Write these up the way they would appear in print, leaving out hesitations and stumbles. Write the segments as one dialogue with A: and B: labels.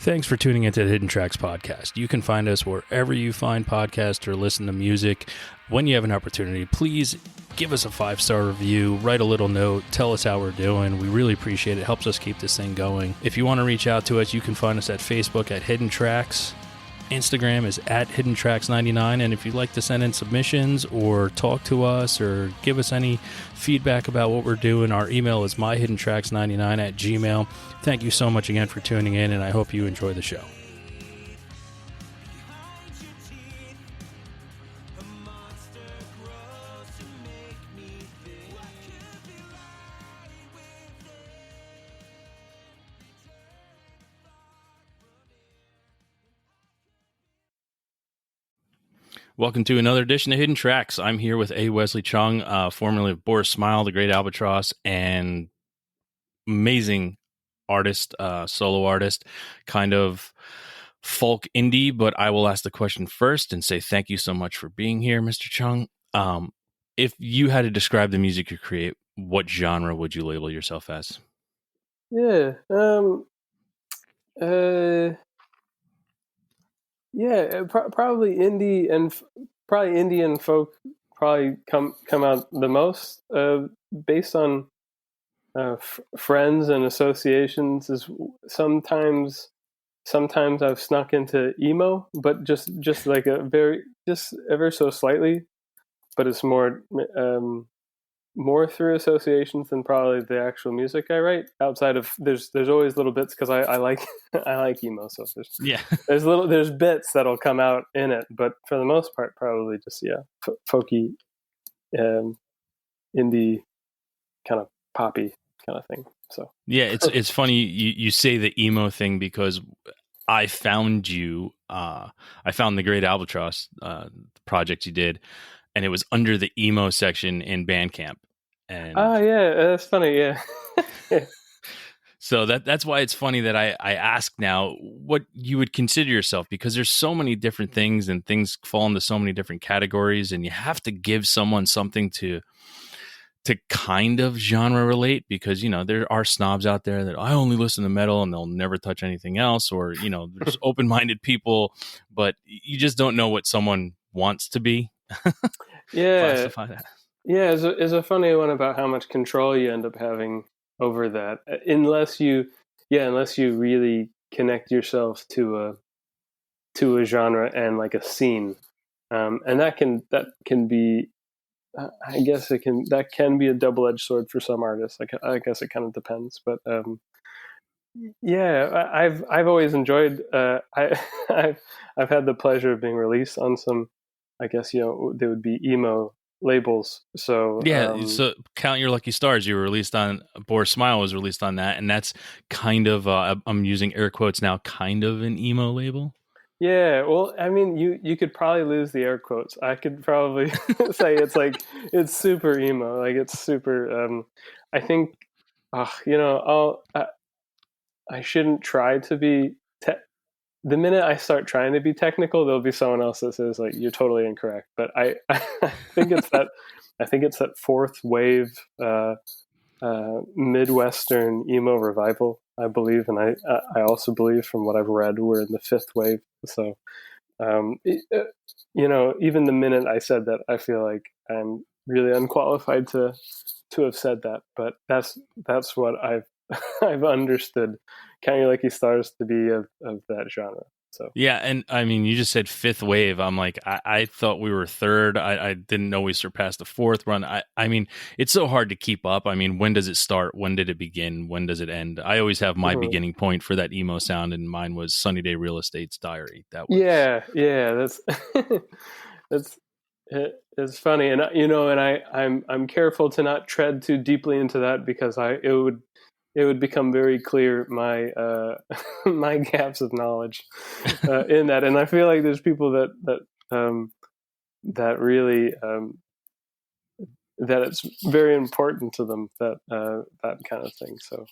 A: Thanks for tuning into the Hidden Tracks podcast. You can find us wherever you find podcasts or listen to music. When you have an opportunity, please give us a 5-star review, write a little note, tell us how we're doing. We really appreciate it. It helps us keep this thing going. If you want to reach out to us, you can find us at Facebook at Hidden Tracks. Instagram is at HiddenTracks99, and if you'd like to send in submissions or talk to us or give us any feedback about what we're doing, our email is myhiddentracks99@gmail.com. Thank you so much again for tuning in, and I hope you enjoy the show. Welcome to another edition of Hidden Tracks. I'm here with Wesley Chung, formerly of Boris Smile, the Great Albatross, and amazing artist, solo artist, kind of folk indie. But I will ask the question first and say thank you so much for being here, Mr. Chung. If you had to describe the music you create, what genre would you label yourself as?
B: Yeah, probably indie and folk probably come out the most based on friends and associations. Is sometimes I've snuck into emo, but just like just ever so slightly, but it's more through associations than probably the actual music I write. Outside of there's always little bits because I like I like emo, so there's bits that'll come out in it, but for the most part probably just folky, indie, kind of poppy kind of thing. So
A: yeah, it's funny you say the emo thing because I found you. I found the Great Albatross project you did, and it was under the emo section in Bandcamp. And
B: yeah, that's funny. Yeah.
A: So that's why it's funny that I ask now what you would consider yourself, because there's so many different things and things fall into so many different categories, and you have to give someone something to kind of genre relate, because there are snobs out there that I only listen to metal and they'll never touch anything else, or there's open-minded people, but you just don't know what someone wants to be. Classify that.
B: Yeah, is a funny one about how much control you end up having over that, unless you really connect yourself to a genre and like a scene, and that can be, I guess that can be a double-edged sword for some artists. I guess it kind of depends, but yeah, I've always enjoyed. I've had the pleasure of being released on some, I guess they would be emo labels. So
A: yeah, so Count Your Lucky Stars, you were released on, Boris Smile was released on that, and that's kind of I'm using air quotes now, kind of an emo label.
B: Yeah, well, I mean, you could probably lose the air quotes. I could probably say it's super emo, like it's super. I think, I shouldn't try to be. The minute I start trying to be technical, there'll be someone else that says like you're totally incorrect. But I think it's that. I think it's that fourth wave Midwestern emo revival, I believe, and I also believe from what I've read we're in the fifth wave. So, even the minute I said that, I feel like I'm really unqualified to have said that. But that's what I've I've understood Count Your Lucky Stars to be of that genre. So
A: yeah, and I mean, you just said fifth wave. I'm like, I thought we were third. I didn't know we surpassed the fourth run. I mean, it's so hard to keep up. I mean, when does it start? When did it begin? When does it end? I always have my beginning point for that emo sound, and mine was Sunny Day Real Estate's Diary. That was
B: that's it's funny, and I'm careful to not tread too deeply into that because it would become very clear my my gaps of knowledge in that, and I feel like there's people that really that it's very important to them, that that kind of thing. So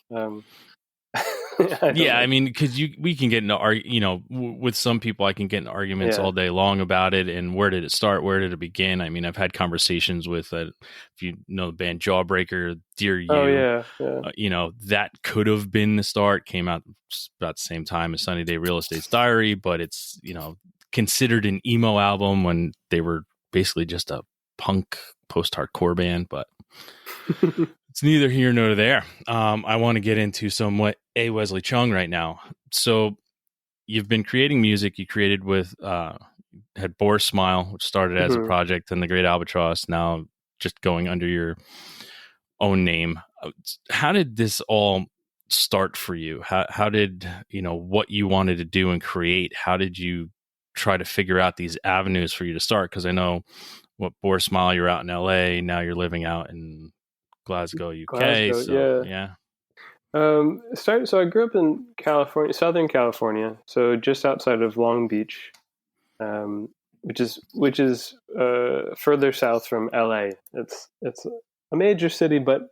A: Yeah, I mean, because we can get into with some people, I can get in arguments all day long about it. And where did it start? Where did it begin? I mean, I've had conversations with, if you know the band Jawbreaker, Dear You.
B: Oh yeah.
A: That could have been the start. Came out about the same time as Sunny Day Real Estate's Diary, but it's considered an emo album when they were basically just a punk post-hardcore band, but. It's neither here nor there. I want to get into Wesley Chung right now. So you've been creating music. You created with had Boris Smile, which started as a project, and the Great Albatross, now just going under your own name. How did this all start for you? How did what you wanted to do and create? How did you try to figure out these avenues for you to start? Because I know Boris Smile, you're out in LA, now you're living out in Glasgow, UK. Yeah.
B: So I grew up in California, Southern California, so just outside of Long Beach, which is further south from LA. It's a major city, but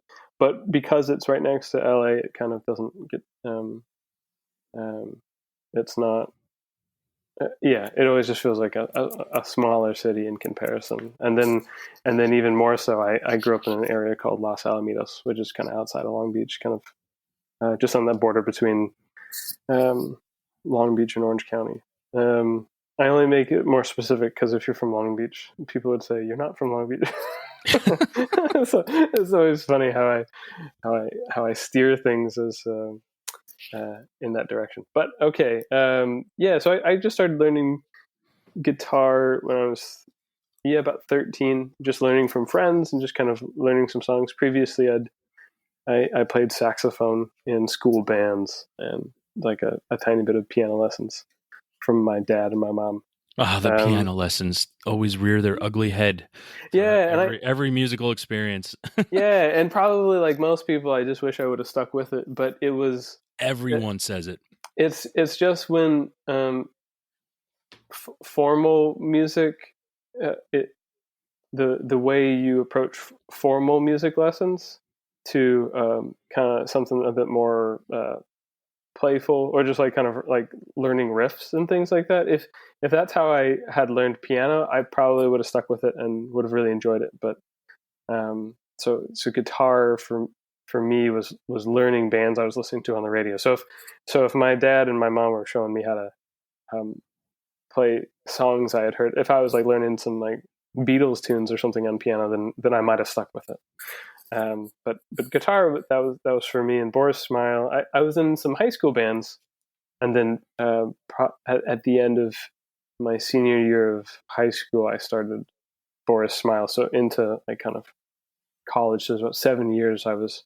B: because it's right next to LA, it kind of doesn't get. It's not. It always just feels like a smaller city in comparison. And then even more so, I grew up in an area called Los Alamitos, which is kind of outside of Long Beach, kind of just on that border between Long Beach and Orange County. I only make it more specific because if you're from Long Beach, people would say you're not from Long Beach. So it's always funny how I steer things as in that direction. But okay, so I just started learning guitar when I was about 13, just learning from friends and just kind of learning some songs. Previously, I played saxophone in school bands and like a tiny bit of piano lessons from my dad and my mom.
A: The piano lessons always rear their ugly head.
B: And
A: every musical experience.
B: And probably like most people, I just wish I would have stuck with it. But it was
A: everyone says it.
B: It's just when formal music, the way you approach formal music lessons to kind of something a bit more playful, or just like kind of like learning riffs and things like that. If that's how I had learned piano, I probably would have stuck with it and would have really enjoyed it. But so guitar for me was learning bands I was listening to on the radio. So if my dad and my mom were showing me how to play songs I had heard, if I was like learning some like Beatles tunes or something on piano, then I might have stuck with it. But guitar, that was for me. And Boris Smile, I was in some high school bands, and then at the end of my senior year of high school, I started Boris Smile. So into like kind of college, so it was about 7 years, I was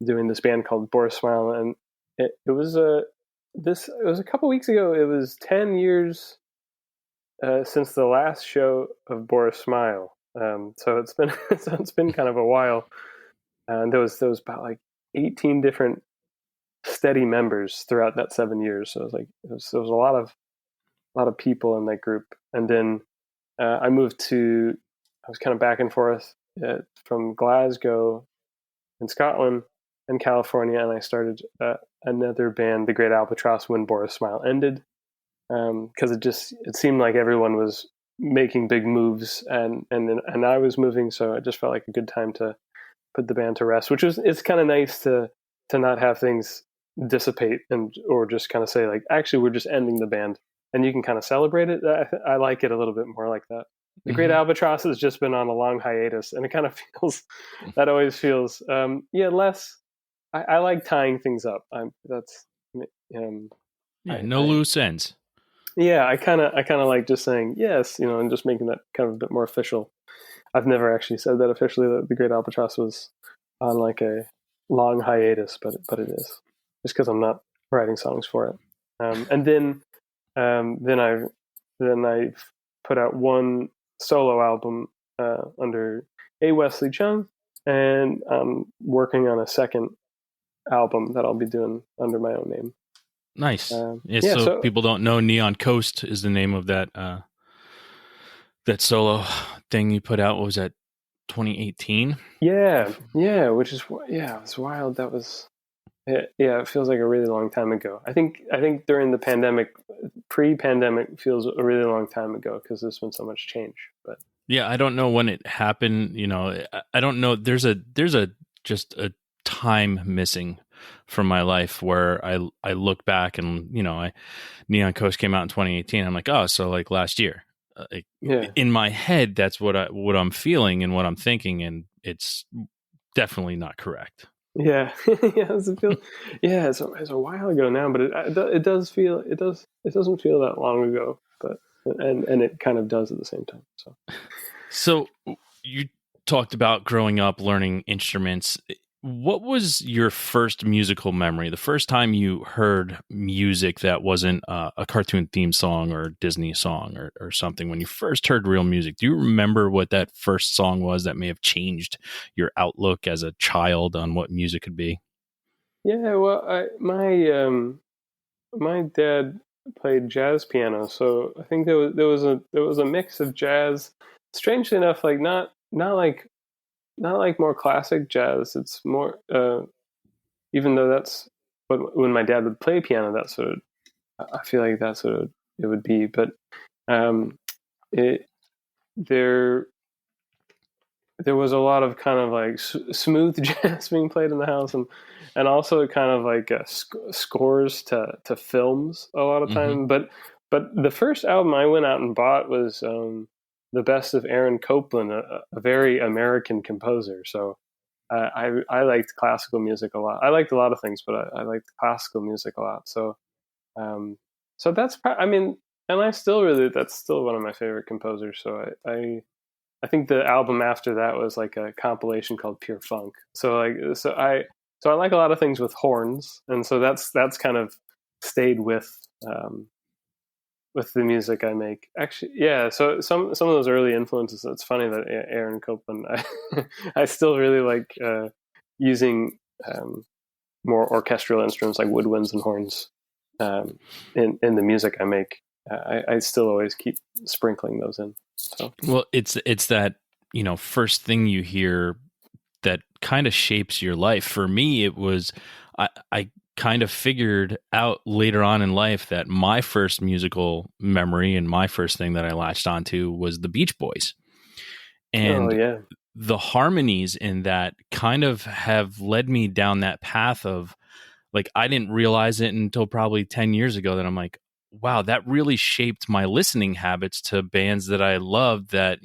B: doing this band called Boris Smile, and it was a couple weeks ago. It was 10 years since the last show of Boris Smile. So it's been kind of a while. And there was about like 18 different steady members throughout that 7 years. So it was a lot of people in that group. And then I was kind of back and forth from Glasgow in Scotland and California, and I started another band, the Great Albatross, when Boris Smile ended, because it seemed like everyone was making big moves, and I was moving, so it just felt like a good time to put the band to rest, it's kind of nice to not have things dissipate or just kind of say like, actually, we're just ending the band, and you can kind of celebrate it. I like it a little bit more like that. The Great Albatross has just been on a long hiatus, and it kind of always feels less. I like tying things up.
A: Loose ends.
B: Yeah, I kind of like just saying yes, and just making that kind of a bit more official. I've never actually said that officially, that the Great Albatross was on like a long hiatus, but it is, just because I'm not writing songs for it. And then I put out one solo album under a Wesley Chung, and I'm working on a second album that I'll be doing under my own name.
A: Nice. So people don't know, Neon Coast is the name of that solo thing you put out. What was that, 2018?
B: Yeah, which is, it was wild. That was it feels like a really long time ago. I think during the pandemic, pre-pandemic feels a really long time ago because there's been so much change. But
A: Yeah, I don't know when it happened. I don't know. There's a just a time missing from my life where I look back and Neon Coast came out in 2018. I'm like, oh, so like last year.
B: yeah,
A: In my head, that's what I'm feeling and what I'm thinking, and it's definitely not correct.
B: yeah, yeah. It's a while ago now, but it does feel it doesn't feel that long ago, but and it kind of does at the same time.
A: So you talked about growing up learning instruments. What was your first musical memory? The first time you heard music that wasn't a cartoon theme song or Disney song or something, when you first heard real music, do you remember what that first song was that may have changed your outlook as a child on what music could be?
B: Yeah, well, my dad played jazz piano, so I think there was a mix of jazz. Strangely enough, like not like more classic jazz. It's more even though that's what when my dad would play piano, that's what I feel like that's what it would be. But um, it there there was a lot of kind of like smooth jazz being played in the house, and also kind of like scores to films a lot of
A: Mm-hmm.
B: time. But the first album I went out and bought was the best of Aaron Copland, a very American composer. So I liked classical music a lot. I liked a lot of things, but I liked classical music a lot. So um, so I mean, and I still really that's still one of my favorite composers. So I think the album after that was like a compilation called Pure Funk. So I like a lot of things with horns, and so that's kind of stayed um, with the music I make. Actually, yeah. So some of those early influences. It's funny that Aaron Copland. I still really like using more orchestral instruments like woodwinds and horns in the music I make. I still always keep sprinkling those in. So
A: Well, it's that first thing you hear that kind of shapes your life. For me, it was I kind of figured out later on in life that my first musical memory and my first thing that I latched onto was the Beach Boys.
B: oh
A: And
B: yeah.
A: the harmonies in that kind of have led me down that path of like I didn't realize it until probably 10 years ago that I'm like, wow, that really shaped my listening habits to bands that I loved that,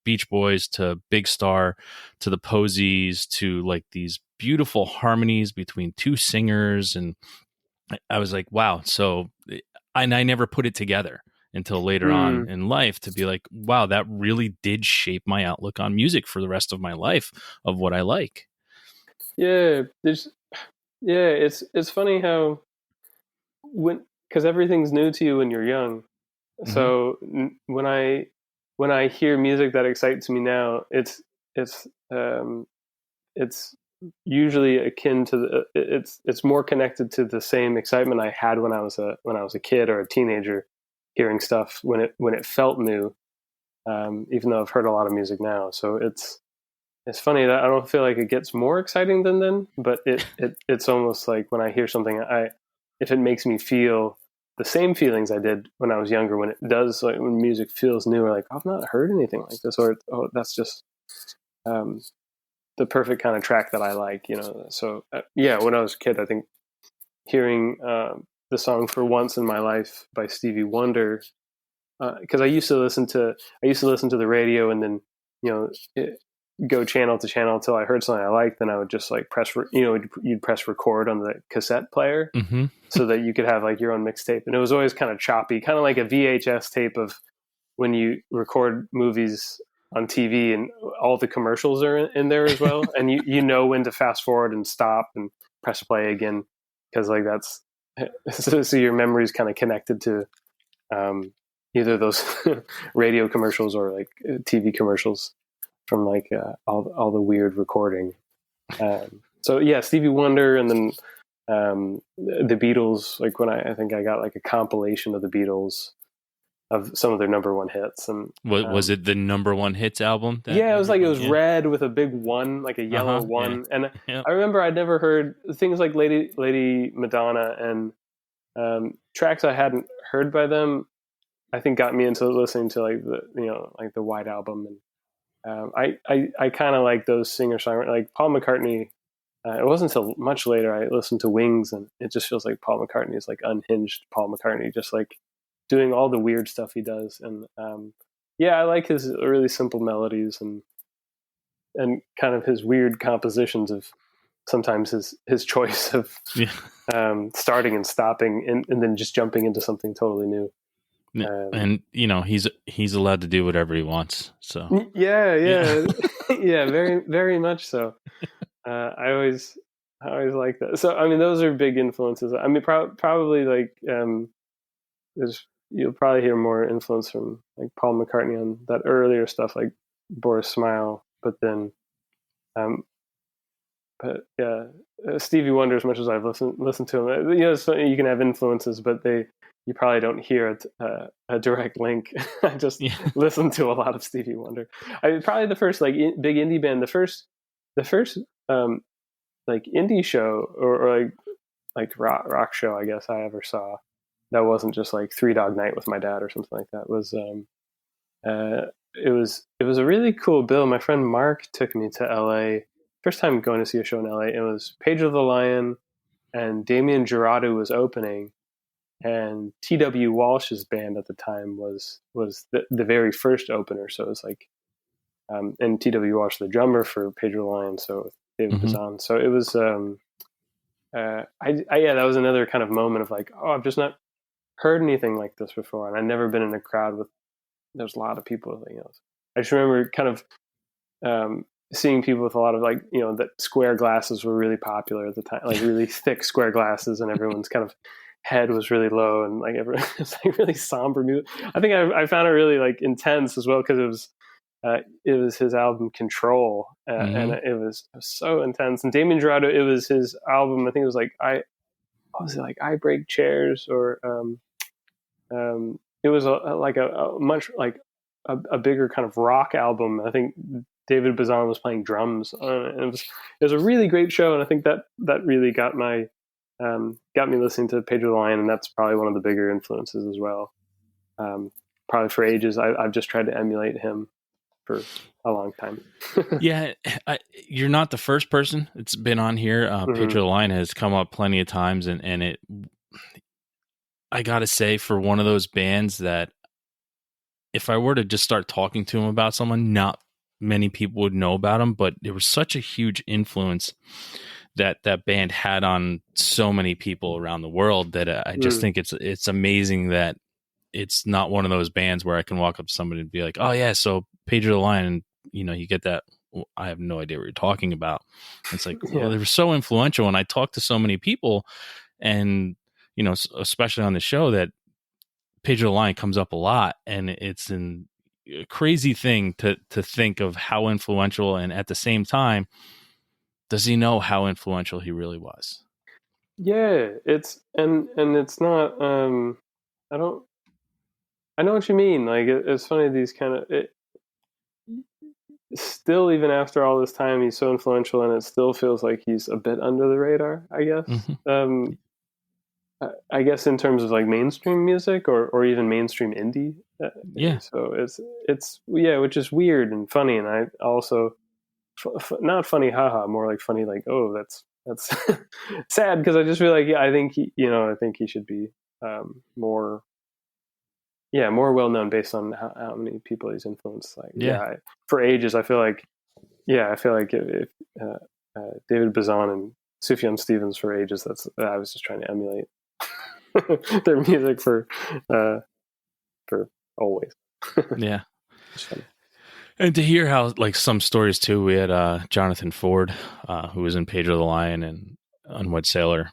A: Beach Boys to Big Star to the Posies to like these beautiful harmonies between two singers. And I was like, wow. So, and I never put it together until later on
B: Mm.
A: in life to be like, wow, that really did shape my outlook on music for the rest of my life of what I like.
B: Yeah, it's funny how when because everything's new to you when you're young.
A: Hmm.
B: So when I hear music that excites me now, it's it's usually akin to it's more connected to the same excitement I had when I was a kid or a teenager, hearing stuff when it felt new. Even though I've heard a lot of music now, so it's funny that I don't feel like it gets more exciting than then, but it's almost like when I hear something, if it makes me feel the same feelings I did when I was younger, when it does, like when music feels new, or like I've not heard anything like this, or oh, that's just um, the perfect kind of track that I like, you know. So yeah, when I was a kid, I think hearing the song "For Once in My Life" by Stevie Wonder, because I used to listen to the radio, and then you know go channel to channel until I heard something I liked. Then I would just like you'd press record on the cassette player
A: Hmm.
B: so that you could have like your own mixtape, and it was always kind of choppy, kind of like a VHS tape of when you record movies on TV and all the commercials are in there as well, and you know when to fast forward and stop and press play again because like that's so your memory is kind of connected to um, either those radio commercials or like TV commercials from like all the weird recording. So yeah, Stevie Wonder, and then the Beatles. Like when I think I got like a compilation of the Beatles of some of their number one hits. And
A: Was it the number one hits album?
B: Yeah, it was like, it was red with a big one, like a yellow one.
A: Yeah.
B: And
A: Yep.
B: I remember I'd never heard things like Lady Madonna and tracks I hadn't heard by them. I think got me into listening to like the White Album. And I kind of like those singer-songwriters, like Paul McCartney. It wasn't until much later I listened to Wings, and it just feels like Paul McCartney is like unhinged Paul McCartney, just like doing all the weird stuff he does. And I like his really simple melodies and kind of his weird compositions of sometimes his choice of starting and stopping and then just jumping into something totally new.
A: And he's allowed to do whatever he wants. So
B: yeah, very very much so. I always like that. So I mean, those are big influences. I mean, probably like you'll probably hear more influence from like Paul McCartney on that earlier stuff, like Boris Smile. But then, Stevie Wonder. As much as I've listened to him, so you can have influences, but you probably don't hear a direct link. I just listen to a lot of Stevie Wonder. Probably the first like big indie band, the first like indie show or like rock show I guess I ever saw that wasn't just like Three Dog Night with my dad or something like that was it was a really cool bill. My friend Mark took me to LA. First time going to see a show in LA. It was Pedro the Lion and Damien Jurado was opening, and T.W. Walsh's band at the time was the very first opener. So it was like and T.W. Walsh, the drummer for Pedro the Lion, so David Bazan. So it was that was another kind of moment of like, oh, I've just not heard anything like this before, and I've never been in a crowd with there's a lot of people. I just remember kind of seeing people with a lot of like that square glasses were really popular at the time, like really thick square glasses, and everyone's kind of head was really low, and like everyone was like really somber music. I think I found it really like intense as well because it was his album Control, and it was so intense. And Damien Jurado, it was his album. I think it was like I Break Chairs, or it was a much like a bigger kind of rock album. I think David Bazan was playing drums on it. And it was a really great show, and I think that really got me listening to Pedro the Lion, and that's probably one of the bigger influences as well. Probably for ages, I've just tried to emulate him for a long time.
A: Yeah, you're not the first person that's been on here. Pedro the Lion has come up plenty of times, and I gotta say, for one of those bands that if I were to just start talking to him about someone, not many people would know about him, but there was such a huge influence that band had on so many people around the world that I just think it's amazing that it's not one of those bands where I can walk up to somebody and be like, oh yeah, so Pedro the Lion, and you get that, I have no idea what you're talking about. It's like, well, they were so influential, and I talked to so many people, and especially on the show, that Pedro the Lion comes up a lot, and it's a crazy thing to think of how influential, and at the same time, does he know how influential he really was?
B: Yeah, it's and it's not. I know what you mean. Like it's funny, these kind of still, even after all this time, he's so influential, and it still feels like he's a bit under the radar, I guess. I guess in terms of like mainstream music or even mainstream indie. So it's which is weird and funny. And I also, not funny, haha, more like funny, like, oh, that's sad. Because I just feel like, I think he should be more well-known based on how many people he's influenced. Like, for ages, I feel like if David Bazan and Sufjan Stevens for ages, I was just trying to emulate their music for always.
A: Yeah. And to hear how, like, some stories too, we had Jonathan Ford, who was in Pedro the Lion and Unwed Sailor,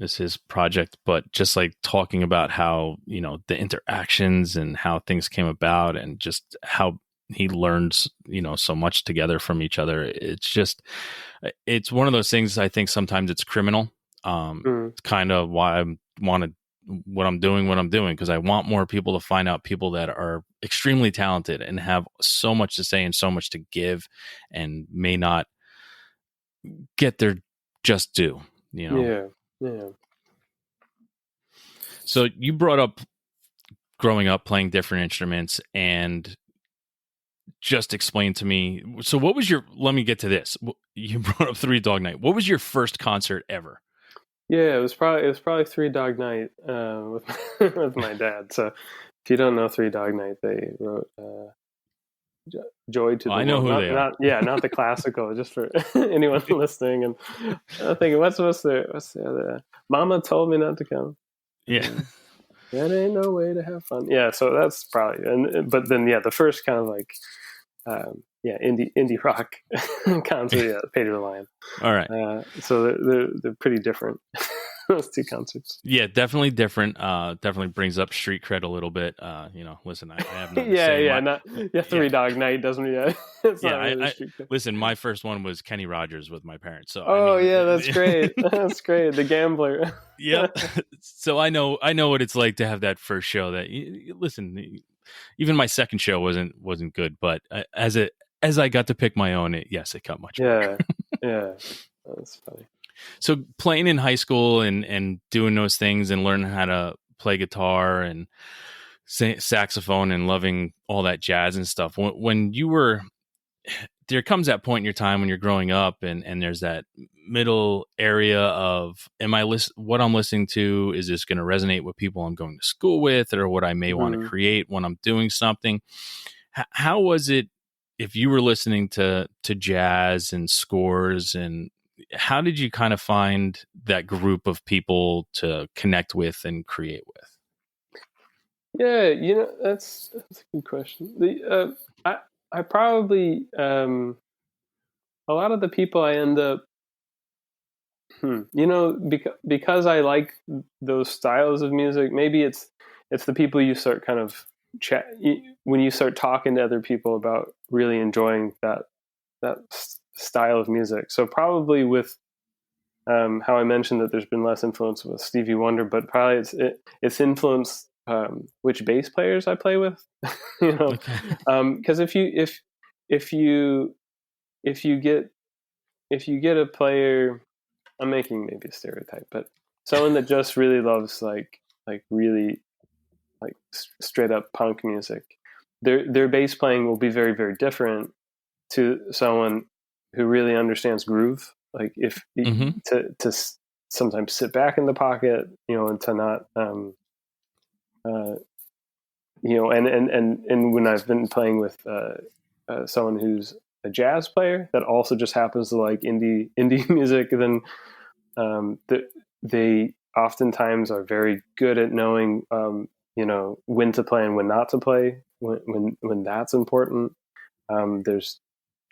A: is his project, but just like talking about how, the interactions and how things came about, and just how he learns, so much together from each other. It's one of those things. I think sometimes it's criminal. It's kind of why I want to what I'm doing, because I want more people to find out people that are extremely talented and have so much to say and so much to give and may not get their just due, you know?
B: Yeah.
A: So you brought up growing up playing different instruments, and just explain to me. So what was let me get to this. You brought up Three Dog Night. What was your first concert ever?
B: Yeah, it was probably Three Dog Night with with my dad. So if you don't know Three Dog Night, they wrote Joy to the
A: I know
B: World.
A: who they are.
B: Not the classical, just for anyone listening. And I'm thinking, what's the other? Mama told me not to come.
A: Yeah.
B: That ain't no way to have fun. Yeah, so that's probably, but then the first kind of like indie rock concert, Pedro the Lion.
A: All right.
B: So they're pretty different. Those two concerts.
A: Yeah, definitely different. Definitely brings up street cred a little bit. Listen, I have nothing to say.
B: Three Dog Night doesn't. Yeah, it's not really street cred.
A: Listen, my first one was Kenny Rogers with my parents. So
B: that's great. That's great. The Gambler.
A: Yep. So I know what it's like to have that first show. That listen, even my second show wasn't good, but as I got to pick my own, it got much better.
B: Yeah, that's funny.
A: So playing in high school and doing those things and learning how to play guitar and saxophone and loving all that jazz and stuff. When you were, there comes that point in your time when you're growing up and there's that middle area of, what I'm listening to, is this going to resonate with people I'm going to school with or what I may want to create when I'm doing something? How was it if you were listening to jazz and scores, and how did you kind of find that group of people to connect with and create with?
B: Yeah, that's a good question. I probably a lot of the people I end up, because I like those styles of music. Maybe it's the people you start kind of when you start talking to other people about really enjoying that style of music. So probably with how I mentioned that there's been less influence with Stevie Wonder, but probably it's influenced which bass players I play with. Because if you get a player, I'm making maybe a stereotype, but someone that just really loves like really like straight up punk music, their bass playing will be very, very different to someone who really understands groove. Like if to sometimes sit back in the pocket, and to not, and when I've been playing with someone who's a jazz player that also just happens to like indie music, then they oftentimes are very good at knowing, when to play and when not to play, when that's important. There's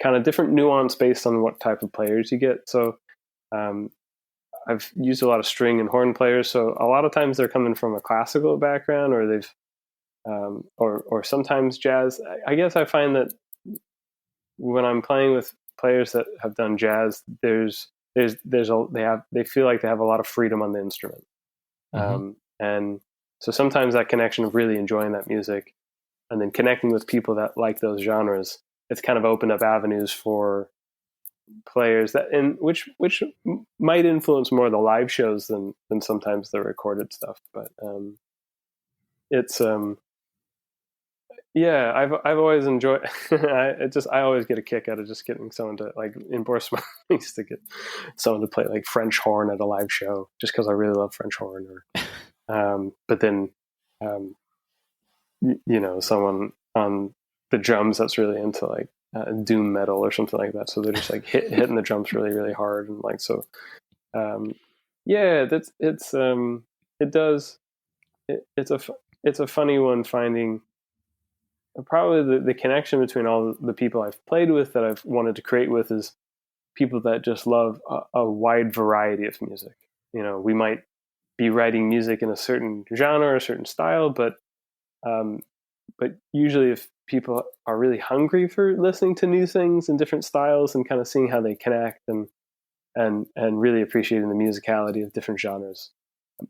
B: kind of different nuance based on what type of players you get. So I've used a lot of string and horn players. So a lot of times they're coming from a classical background, or they've or sometimes jazz. I guess I find that when I'm playing with players that have done jazz, they feel like they have a lot of freedom on the instrument. And so sometimes that connection of really enjoying that music and then connecting with people that like those genres, it's kind of opened up avenues for players which might influence more the live shows than sometimes the recorded stuff. But it's I've always enjoyed. I always get a kick out of just getting someone to, like in Boris, I used to get someone to play like French horn at a live show just because I really love French horn. Or but then someone on the drums that's really into like doom metal or something like that. So they're just like hitting the drums really, really hard, and like so. It's a funny one finding. Probably the connection between all the people I've played with that I've wanted to create with is people that just love a wide variety of music. We might be writing music in a certain genre or a certain style, but usually if people are really hungry for listening to new things in different styles and kind of seeing how they connect and really appreciating the musicality of different genres,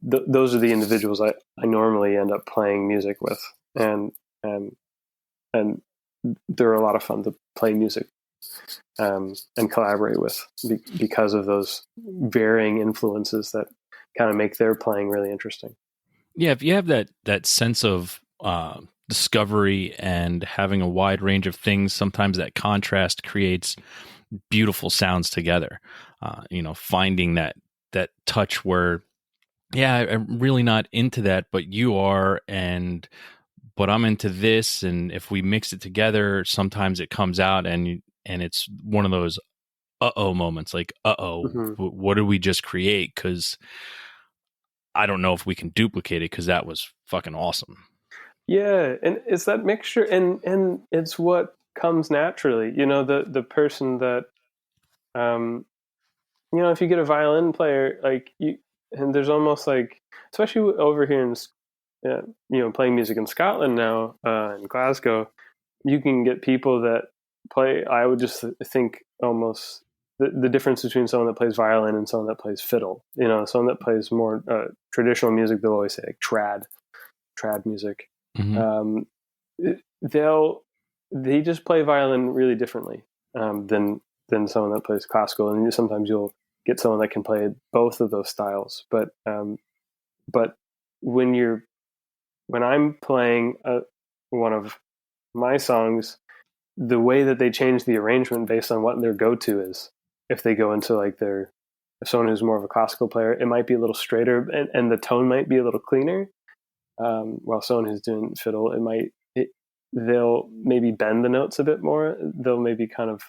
B: those are the individuals I normally end up playing music with, and and they're a lot of fun to play music and collaborate with because of those varying influences that kind of make their playing really interesting.
A: Yeah, if you have that sense of discovery and having a wide range of things, sometimes that contrast creates beautiful sounds together. Finding that touch where, yeah, I'm really not into that, but you are, but I'm into this, and if we mix it together, sometimes it comes out, and it's one of those uh-oh moments, like,
B: Mm-hmm.
A: what did we just create? Because I don't know if we can duplicate it, because that was fucking awesome.
B: Yeah, and it's that mixture, and it's what comes naturally. The person that, if you get a violin player, like you, and there's almost like, especially over here in, playing music in Scotland now, in Glasgow, you can get people that play. I would just think almost the difference between someone that plays violin and someone that plays fiddle. Someone that plays more traditional music, they'll always say like trad music.
A: Mm-hmm.
B: They just play violin really differently than someone that plays classical, and sometimes you'll get someone that can play both of those styles. But when I'm playing one of my songs, the way that they change the arrangement based on what their go-to is. If they go into like if someone who's more of a classical player, it might be a little straighter, and the tone might be a little cleaner. While someone who's doing fiddle, they'll maybe bend the notes a bit more. They'll maybe kind of,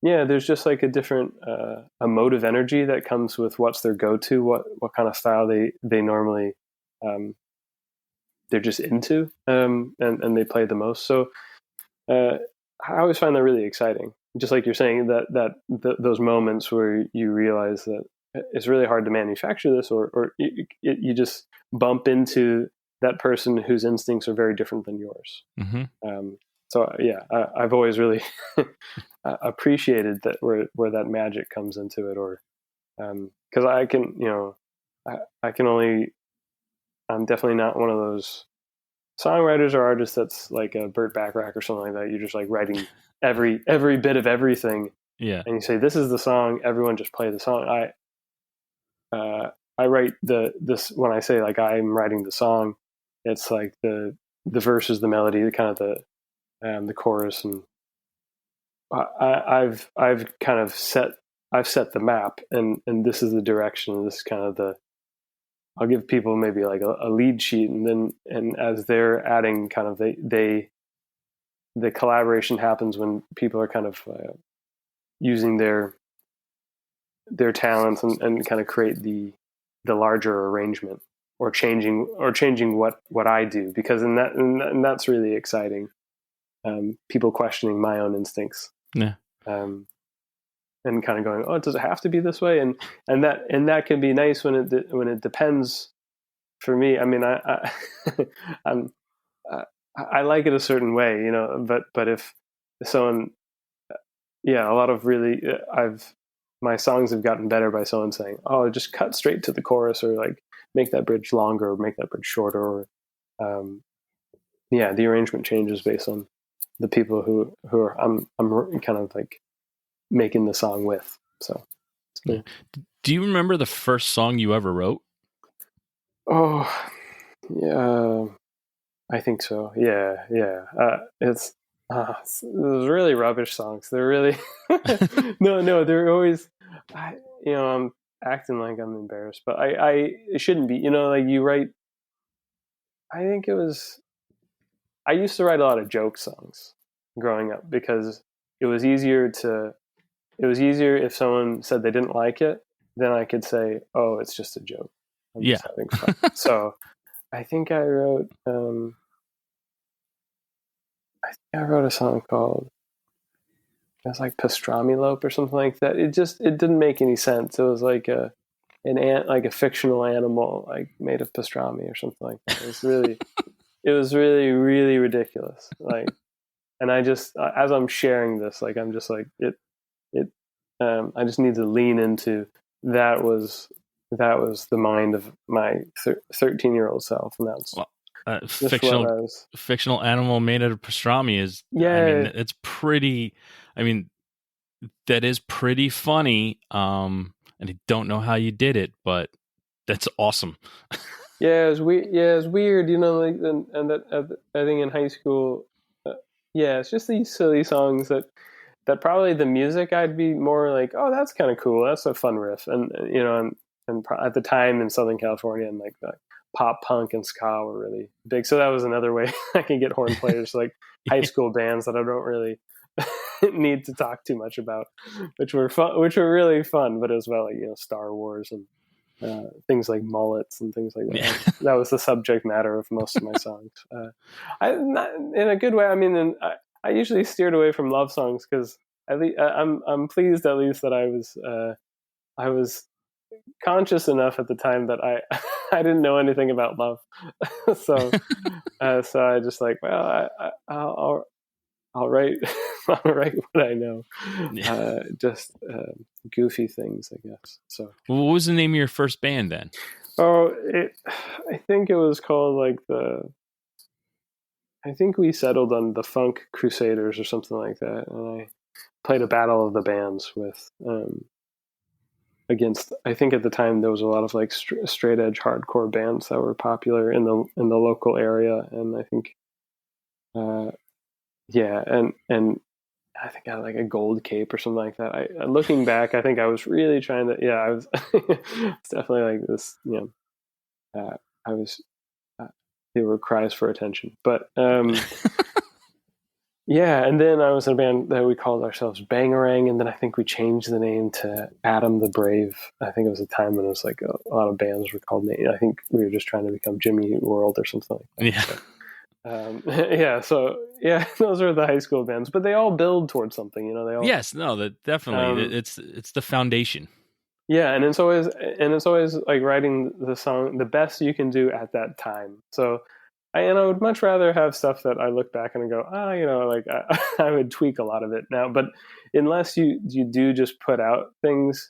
B: there's just like a different emotive energy that comes with what's their go-to, what kind of style they normally they're just into, and they play the most. So I always find that really exciting. Just like you're saying, those moments where you realize that it's really hard to manufacture this, or you just bump into that person whose instincts are very different than yours.
A: Mm-hmm.
B: So yeah, I've always really appreciated that where that magic comes into it, or because I can, I can only, I'm definitely not one of those songwriters or artists that's like a Burt Bacharach or something like that. You're just like writing every bit of everything,
A: Yeah,
B: and you say this is the song. Everyone just play the song. I write this when I say like I'm writing the song. It's like the verses, the melody, the kind of the chorus, and I've kind of set the map, and this is the direction. This is kind of I'll give people maybe like a lead sheet, and as they're adding, kind of the collaboration happens when people are kind of using their talents and kind of create the larger arrangement, or changing what I do, because and that's really exciting. People questioning my own instincts.
A: Yeah.
B: And kind of going, oh, does it have to be this way? And that can be nice when it depends. For me, I mean, I like it a certain way, but if someone, a lot of really, my songs have gotten better by someone saying, oh, just cut straight to the chorus, or like make that bridge longer, or make that bridge shorter, or the arrangement changes based on the people who are I'm kind of like making the song with. So it's cool.
A: Do you remember the first song you ever wrote?
B: Oh, yeah, I think so. Yeah. It's those really rubbish songs. They're really no. They're always, I'm acting like I'm embarrassed, but it shouldn't be. Like you write. I think it was. I used to write a lot of joke songs growing up, because it was easier if someone said they didn't like it, then I could say, oh, it's just a joke. I'm just having fun. So I think I wrote a song called, it was like Pastrami Lope or something like that. It didn't make any sense. It was like an ant, like a fictional animal, like made of pastrami or something like that. It was really, really ridiculous. Like, and I just, as I'm sharing this, like, I'm just like, I just need to lean into, that was that was the mind of my 13-year-old self, and that's
A: fictional animal made out of pastrami is,
B: yeah.
A: I mean, it's pretty. I mean, that is pretty funny. And I don't know how you did it, but that's awesome.
B: Yeah, it was weird, like, and that I think in high school, it's just these silly songs that probably the music I'd be more like, oh, that's kind of cool, that's a fun riff, and at the time in Southern California, and like pop punk and ska were really big, so that was another way I can get horn players like high school bands that I don't really need to talk too much about, which were fun, which were really fun, but as well, like, Star Wars and things like mullets and things like that.
A: Yeah.
B: That was the subject matter of most of my songs. Not in a good way. I mean, I usually steered away from love songs because I'm pleased at least that I was conscious enough at the time that I I didn't know anything about love, so I just like, well, I'll write I'll write what I know, just goofy things, I guess. So,
A: What was the name of your first band then?
B: I think it was called like I think we settled on the Funk Crusaders or something like that, and I played a battle of the bands with against. I think at the time there was a lot of like straight edge hardcore bands that were popular in the local area, and I think, and I think I had like a gold cape or something like that. Looking back, I think I was really trying to. Yeah, I was. It's definitely like this. I was. They were cries for attention, but yeah. And then I was in a band that we called ourselves Bangarang, and then I think we changed the name to Adam the Brave. I think it was a time when it was like a lot of bands were called name. I think we were just trying to become Jimmy World or something like that.
A: Yeah.
B: So those are the high school bands, but they all build towards something, they all.
A: Yes, no, that definitely, it's the foundation.
B: Yeah, and it's always like writing the song the best you can do at that time. So I would much rather have stuff that I look back and I go, like I would tweak a lot of it now, but unless you do just put out things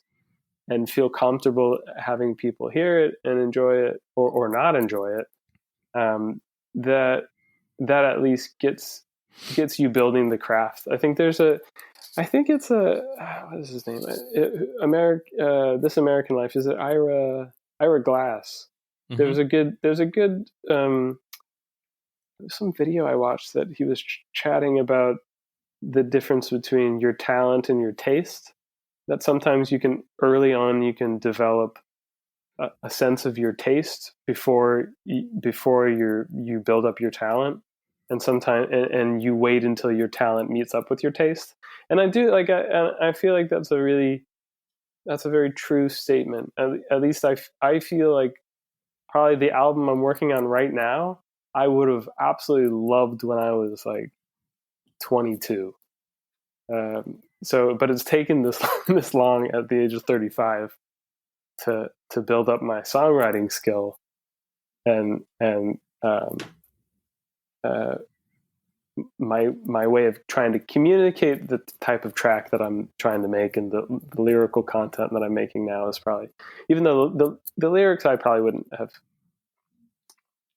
B: and feel comfortable having people hear it and enjoy it or not enjoy it, that at least gets you building the craft. I think it's what is his name? This American Life, is it Ira Glass?
A: Mm-hmm.
B: There's a good some video I watched that he was chatting about the difference between your talent and your taste. That sometimes you can develop a sense of your taste before you build up your talent, and sometimes and you wait until your talent meets up with your taste. And I do like I feel like that's a very true statement. At least I feel like probably the album I'm working on right now I would have absolutely loved when I was like 22. But it's taken this long at the age of 35 to build up my songwriting skill and my way of trying to communicate the type of track that I'm trying to make, and the lyrical content that I'm making now is probably, even though the lyrics I probably wouldn't have.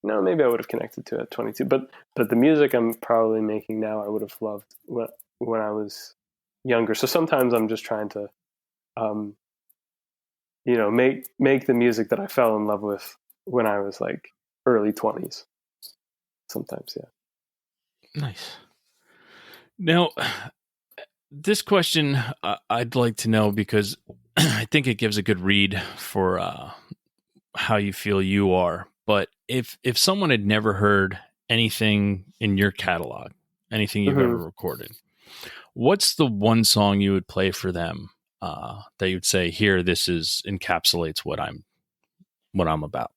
B: No, maybe I would have connected to it at 22, but the music I'm probably making now I would have loved when I was younger. So sometimes I'm just trying to, make the music that I fell in love with when I was like early 20s. Sometimes, yeah.
A: Nice. Now, this question I'd like to know because I think it gives a good read for how you feel you are. But if someone had never heard anything in your catalog, anything you've ever recorded, what's the one song you would play for them that you'd say, here, this encapsulates what I'm about?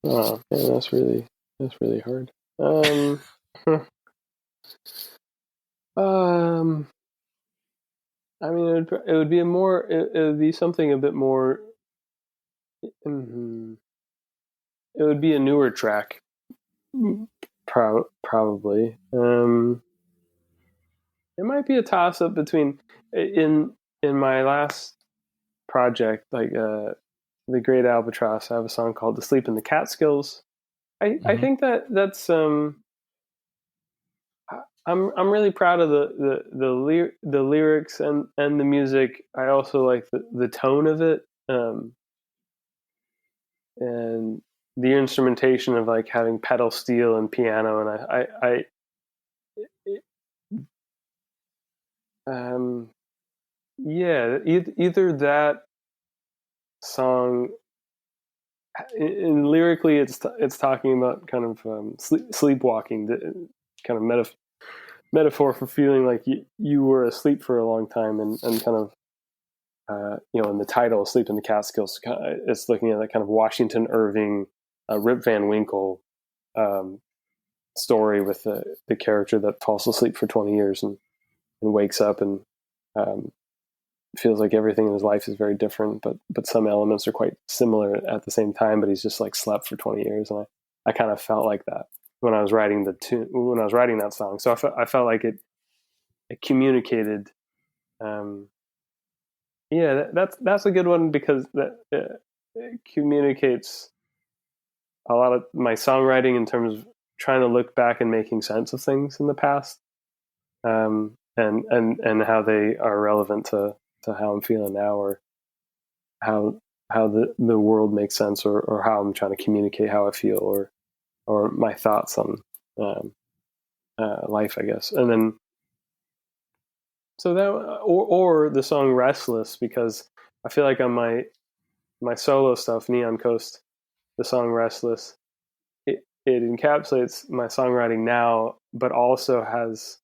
B: Oh, man, that's really hard. I mean, it would be it would be something a bit more. It would be a newer track, probably. It might be a toss up between in my last project, like the great Albatross have a song called "To Sleep in the Catskills." I think that's I'm really proud of the lyrics and the music. I also like the tone of it, and the instrumentation of like having pedal steel and piano, and yeah, either that song, in lyrically, it's talking about kind of sleepwalking, the kind of metaphor for feeling like you were asleep for a long time, and kind of in the title "Sleep in the Catskills," it's looking at that kind of Washington Irving, Rip Van Winkle story with the character that falls asleep for 20 years and wakes up and feels like everything in his life is very different, but some elements are quite similar at the same time. But he's just like slept for 20 years, and I kind of felt like that when I was writing that song. So I felt like it communicated. That's a good one, because that it communicates a lot of my songwriting in terms of trying to look back and making sense of things in the past, and how they are relevant to how I'm feeling now, or how the world makes sense, or how I'm trying to communicate how I feel, or my thoughts on life, I guess. And then so that, or the song "Restless," because I feel like on my solo stuff, Neon Coast, the song "Restless," it encapsulates my songwriting now, but also has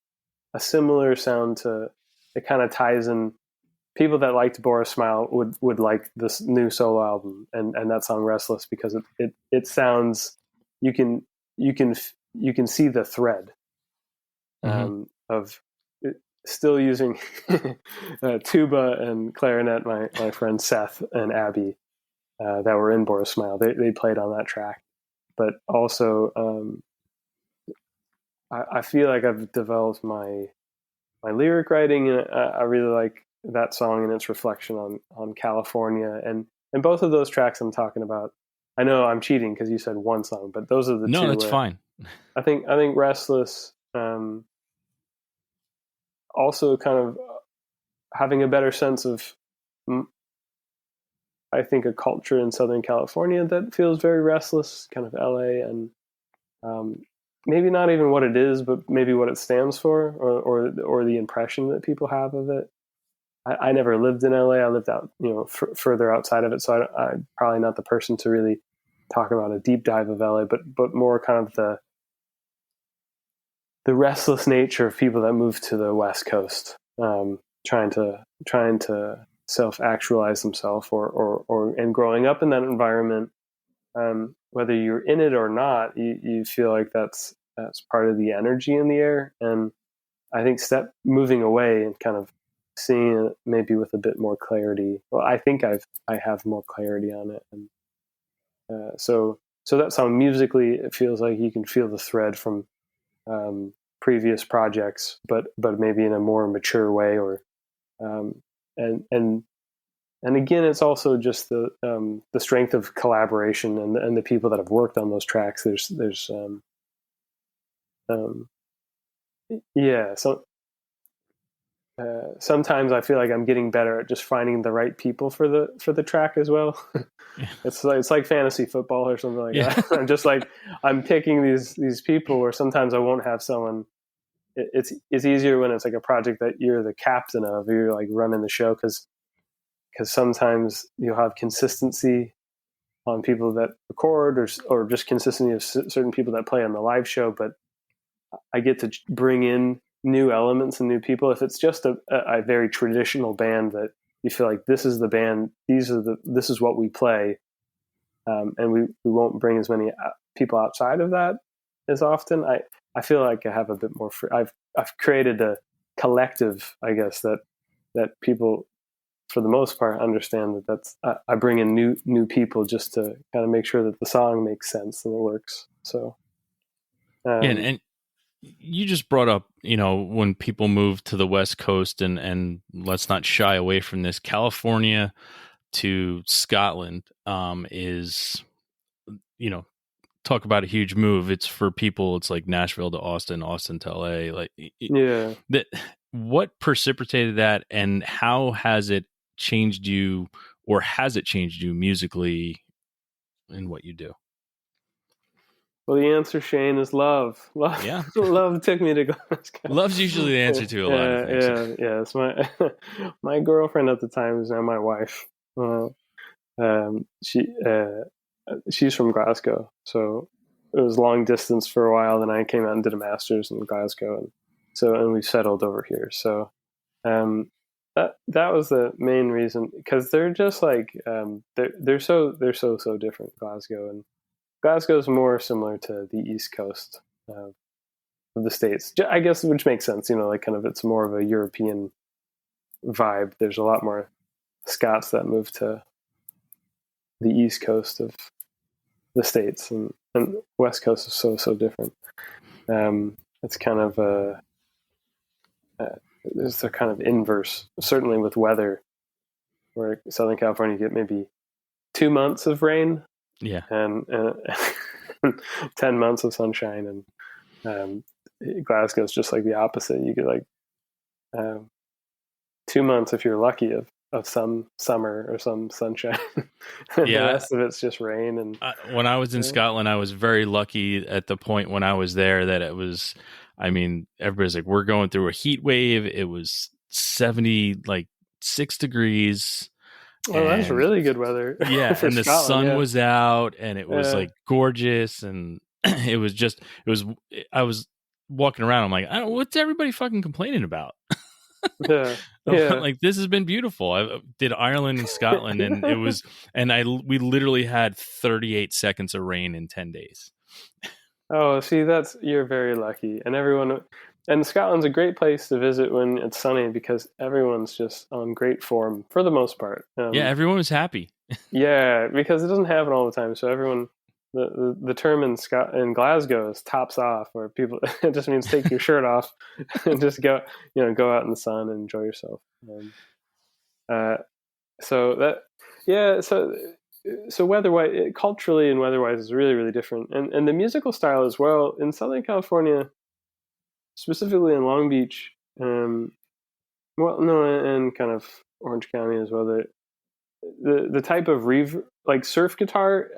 B: a similar sound to it. Kind of ties in. People that liked Boris Smile would like this new solo album and that song "Restless," because it sounds, you can see the thread of still using tuba and clarinet. My friend Seth and Abby that were in Boris Smile, they played on that track, but also I feel like I've developed my lyric writing, and I really like that song and its reflection on California, and both of those tracks I'm talking about. I know I'm cheating because you said one song, but those are the two.
A: No, that's fine.
B: I think "Restless" also kind of having a better sense of, I think, a culture in Southern California that feels very restless, kind of LA, and maybe not even what it is, but maybe what it stands for, or the impression that people have of it. I never lived in LA. I lived out, further outside of it, so I'm probably not the person to really talk about a deep dive of LA, but more kind of the restless nature of people that move to the West Coast, trying to self-actualize themselves, and growing up in that environment, whether you're in it or not, you feel like that's part of the energy in the air. And I think moving away and kind of seeing it maybe with a bit more clarity. Well, I think I have more clarity on it, and so that song musically, it feels like you can feel the thread from previous projects, but maybe in a more mature way, or and again, it's also just the strength of collaboration and the people that have worked on those tracks. There's so. Sometimes I feel like I'm getting better at just finding the right people for the track as well.
A: Yeah.
B: It's like fantasy football or something like that. I'm just like, I'm picking these people where sometimes I won't have someone. It's easier when it's like a project that you're the captain of, you're like running the show, because sometimes you'll have consistency on people that record, or just consistency of certain people that play on the live show, but I get to bring in new elements and new people. If it's just a very traditional band that you feel like this is the band, this is what we play, and we won't bring as many people outside of that as often. I feel like I have a bit more free. I've created a collective, I guess, that people, for the most part, understand that's I bring in new people just to kind of make sure that the song makes sense and it works. So
A: and you just brought up, when people move to the West Coast, and let's not shy away from this. California to Scotland is, you know, talk about a huge move. It's for people. It's like Nashville to Austin, Austin to LA. Like,
B: Yeah.
A: What precipitated that, and how has it changed you, or has it changed you musically in what you do?
B: Well, the answer, Shane, is love. Love,
A: Yeah.
B: love took me to Glasgow.
A: Love's usually the answer to a lot of things.
B: Yeah. It's my girlfriend at the time is now my wife. She's from Glasgow, so it was long distance for a while. Then I came out and did a master's in Glasgow, and we settled over here. So that was the main reason, because they're just like they're so different. Glasgow is more similar to the East Coast of the States, I guess, which makes sense. Like kind of it's more of a European vibe. There's a lot more Scots that move to the East Coast of the States, and West Coast is so different. It's kind of there's the kind of inverse, certainly with weather, where Southern California you get maybe 2 months of rain, and 10 months of sunshine, and Glasgow is just like the opposite. You get like 2 months, if you're lucky, of some summer or some sunshine. The rest of it's just rain. And
A: when I was in Scotland, I was very lucky at the point when I was there that it was, I mean, everybody's like, we're going through a heat wave. It was 76 degrees.
B: Oh, that's really good weather.
A: Yeah. And the sun was out, and it was like gorgeous. And I was walking around. I'm like, what's everybody fucking complaining about? Like, this has been beautiful. I did Ireland and Scotland, and it was, and we literally had 38 seconds of rain in 10 days.
B: Oh, see, you're very lucky. And Scotland's a great place to visit when it's sunny, because everyone's just on great form for the most part.
A: Everyone was happy.
B: Yeah, because it doesn't happen all the time. So everyone, the term in Glasgow is tops off, where people, it just means take your shirt off and just go out in the sun and enjoy yourself. So weather-wise, culturally and weather-wise is really, really different. And the musical style as well in Southern California, specifically in Long Beach, and kind of Orange County as well. The type of like surf guitar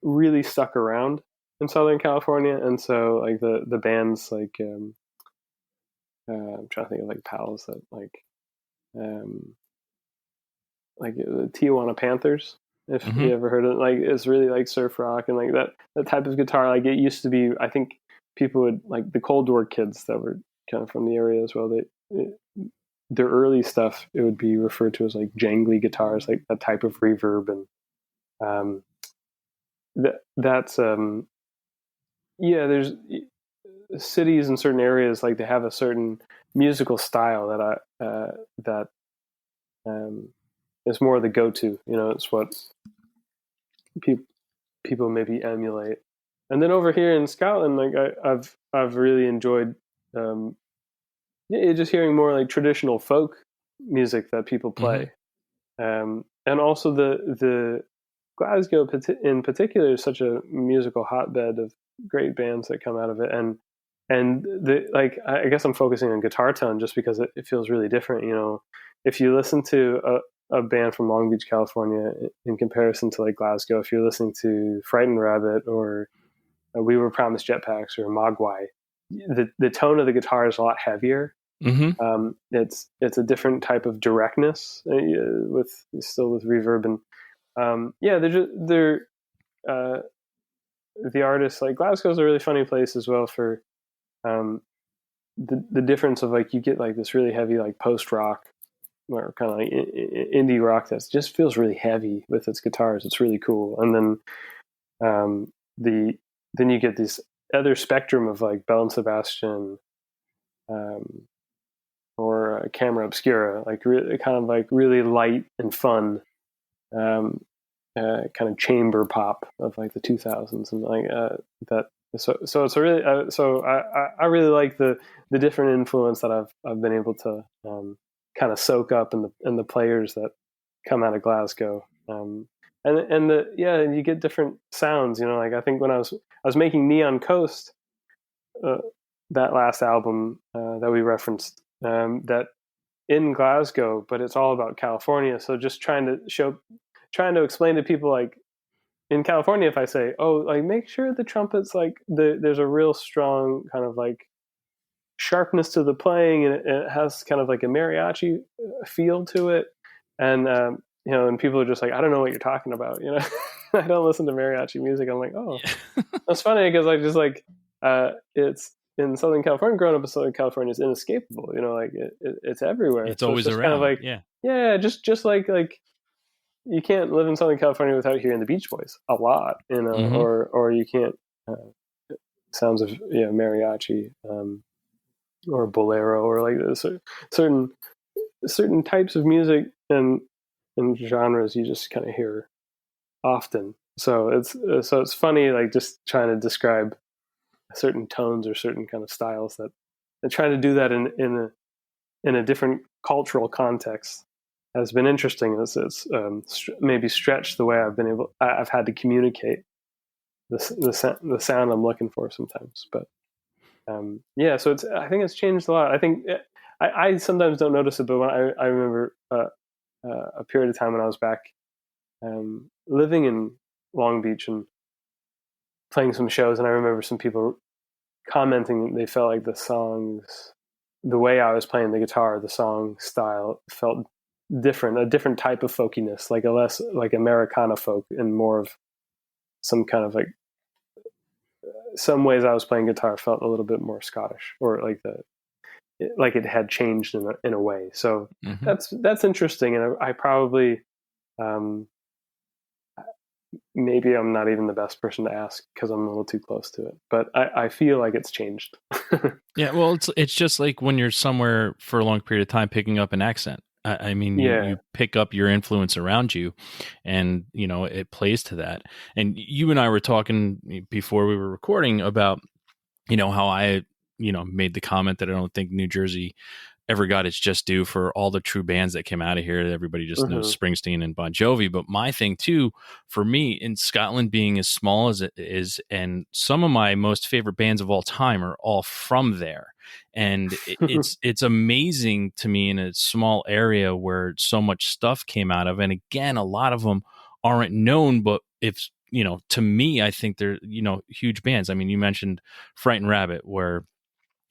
B: really stuck around in Southern California, and so like the bands like I'm trying to think of like pals that like the Tijuana Panthers, if you ever heard of it. Like, it's really like surf rock, and like that type of guitar. Like, it used to be, I think people would like the Cold War kids that were kind of from the area as well. Their early stuff, it would be referred to as like jangly guitars, like that type of reverb, and there's cities in certain areas, like they have a certain musical style that is more the go-to. It's what people maybe emulate. And then over here in Scotland, like I've really enjoyed just hearing more like traditional folk music that people play, and also the Glasgow in particular is such a musical hotbed of great bands that come out of it, and I guess I'm focusing on guitar tone just because it feels really different. If you listen to a band from Long Beach, California, in comparison to like Glasgow, if you're listening to Frightened Rabbit or We Were Promised Jetpacks or Mogwai, the tone of the guitar is a lot heavier. It's a different type of directness with reverb, and they're the artists. Like, Glasgow's a really funny place as well for the difference of like you get like this really heavy like post rock or kind of like indie rock that just feels really heavy with its guitars. It's really cool, and then then you get this other spectrum of like Bell and Sebastian. Or Camera Obscura, like kind of like really light and fun, kind of chamber pop of like the 2000s, and like that. So it's a really I really like the different influence that I've been able to kind of soak up in the players that come out of Glasgow. And you get different sounds. Like I think when I was making Neon Coast, that last album that we referenced, that in Glasgow, but it's all about California. So just trying to explain to people, like in California, if I say, oh, like make sure the trumpets, like there's a real strong kind of like sharpness to the playing, and it has kind of like a mariachi feel to it. And and people are just like, I don't know what you're talking about. I don't listen to mariachi music. I'm like, oh, yeah. That's funny because I just like it's in Southern California. Growing up in Southern California is inescapable. Like it's everywhere.
A: It's always
B: just
A: around.
B: Kind of like just like you can't live in Southern California without hearing the Beach Boys a lot.
A: Mm-hmm.
B: or you can't sounds of mariachi. Or bolero, or like this, certain types of music and genres you just kind of hear often. So it's funny, like just trying to describe certain tones or certain kind of styles that, and trying to do that in a different cultural context has been interesting. It's maybe stretched the way I've had to communicate the sound I'm looking for sometimes, but. So I think it's changed a lot. I think I sometimes don't notice it, but when I remember a period of time when I was back living in Long Beach and playing some shows, and I remember some people commenting that they felt like the way I was playing the guitar, the song style felt different, a different type of folkiness, like a less like Americana folk and more of some kind of like. Some ways I was playing guitar felt a little bit more Scottish, or like it had changed in a way. So
A: mm-hmm.
B: that's interesting, and I probably maybe I'm not even the best person to ask because I'm a little too close to it. But I feel like it's changed.
A: Yeah, well, it's just like when you're somewhere for a long period of time, picking up an accent. I mean, you pick up your influence around you, and it plays to that. And you and I were talking before we were recording about how I made the comment that I don't think New Jersey ever got its just due for all the true bands that came out of here. Everybody just knows Springsteen and Bon Jovi. But my thing too, for me, in Scotland being as small as it is, and some of my most favorite bands of all time are all from there. And it's amazing to me in a small area where so much stuff came out of. And again, a lot of them aren't known, but if to me, I think they're huge bands. I mean, you mentioned Frightened Rabbit, where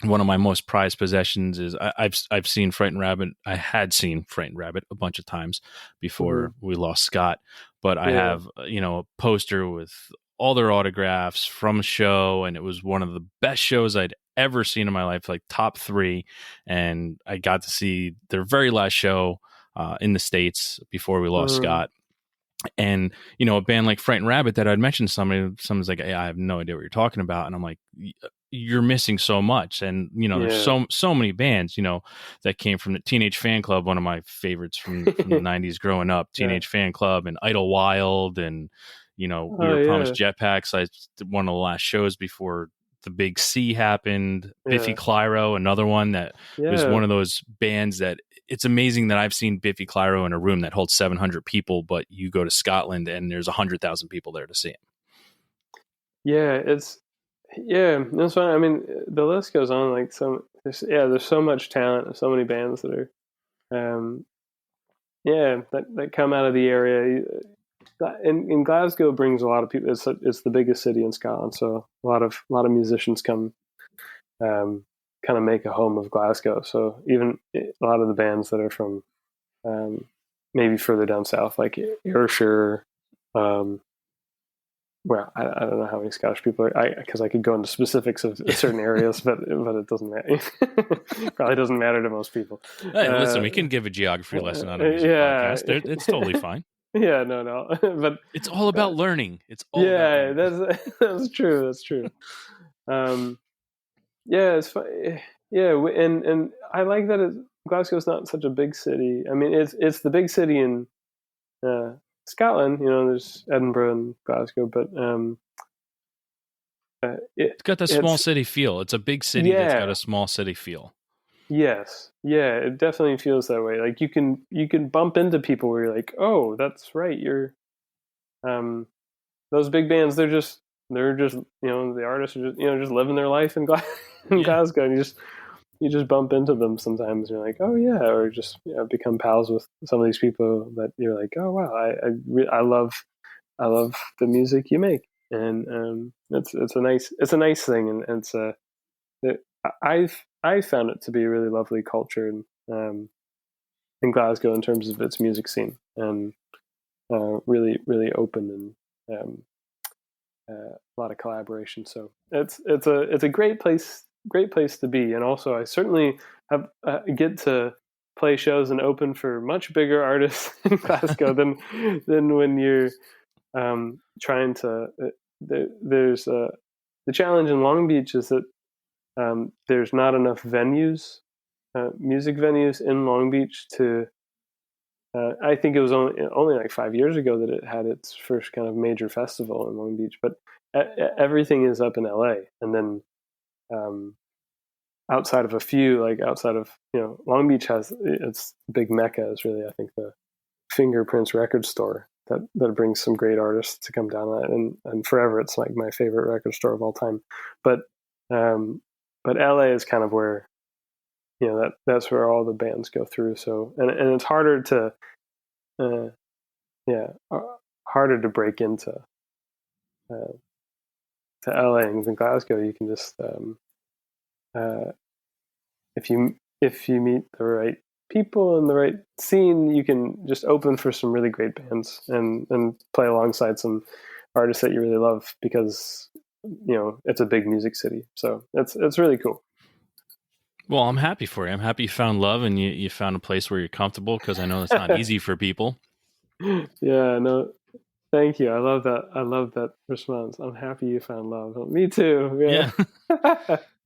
A: one of my most prized possessions is I've seen Frightened Rabbit. I had seen Frightened Rabbit a bunch of times before we lost Scott, but I have a poster with all their autographs from a show, and it was one of the best shows I'd ever seen in my life, like top 3. And I got to see their very last show in the States before we lost Scott. And a band like Frightened Rabbit that I'd mentioned, someone's like, hey, I have no idea what you're talking about, and I'm like, you're missing so much. And there's so many bands that came from the Teenage Fan Club, one of my favorites from the 90s growing up. Teenage Fan Club and Idlewild, and we were promised Jetpacks. I did one of the last shows before the Big C happened. Biffy Clyro, another one that was one of those bands that it's amazing that I've seen Biffy Clyro in a room that holds 700 people, but you go to Scotland and there's 100,000 people there to see him.
B: Yeah, that's fine. I mean, the list goes on. Like there's so much talent. There's so many bands that are, that come out of the area. And Glasgow brings a lot of people. It's the biggest city in Scotland, so a lot of musicians come, kind of make a home of Glasgow. So even a lot of the bands that are from maybe further down south, like Ayrshire. Well, I don't know how many Scottish people are, because I could go into specifics of certain areas, but it doesn't matter. Probably doesn't matter to most people.
A: Hey, listen, we can give a geography lesson on a music podcast. It's totally fine.
B: Yeah, no, but
A: it's all about learning. It's all about learning.
B: That's true. That's true. It's fun. Yeah, and I like that Glasgow's not such a big city. I mean, it's the big city in Scotland. There's Edinburgh and Glasgow, but
A: it's got the small city feel. It's a big city that's got a small city feel.
B: Yes. Yeah, it definitely feels that way. Like you can bump into people where you're like, "Oh, that's right. You're um those big bands, they're just, the artists are just, just living their life in in
A: Yeah.
B: Glasgow, and you just bump into them sometimes. And you're like, "Oh yeah," or just, become pals with some of these people that you're like, "Oh wow, I love the music you make." And it's a nice thing, and it, I found it to be a really lovely culture in Glasgow in terms of its music scene, and really really open, and a lot of collaboration. So it's a great place to be. And also, I certainly have get to play shows and open for much bigger artists in Glasgow than when you're trying to. There's the challenge in Long Beach is that there's not enough venues, music venues in Long Beach to. I think it was only like 5 years ago that it had its first kind of major festival in Long Beach, but everything is up in LA. And then um, outside of a few, like outside of Long Beach has its big mecca is really, I think, the Fingerprints record store that brings some great artists to come down that, and forever it's like my favorite record store of all time. But um, but LA is kind of where that's where all the bands go through. So and it's harder to uh, yeah, harder to break into uh, to LA and in Glasgow. You can just uh, if you meet the right people in the right scene, you can just open for some really great bands and play alongside some artists that you really love because it's a big music city. So it's really cool.
A: Well, I'm happy for you. I'm happy you found love and you found a place where you're comfortable, because I know it's not easy for people.
B: Yeah, no, thank you. I love that. I love that response. I'm happy you found love. Me too.
A: Yeah.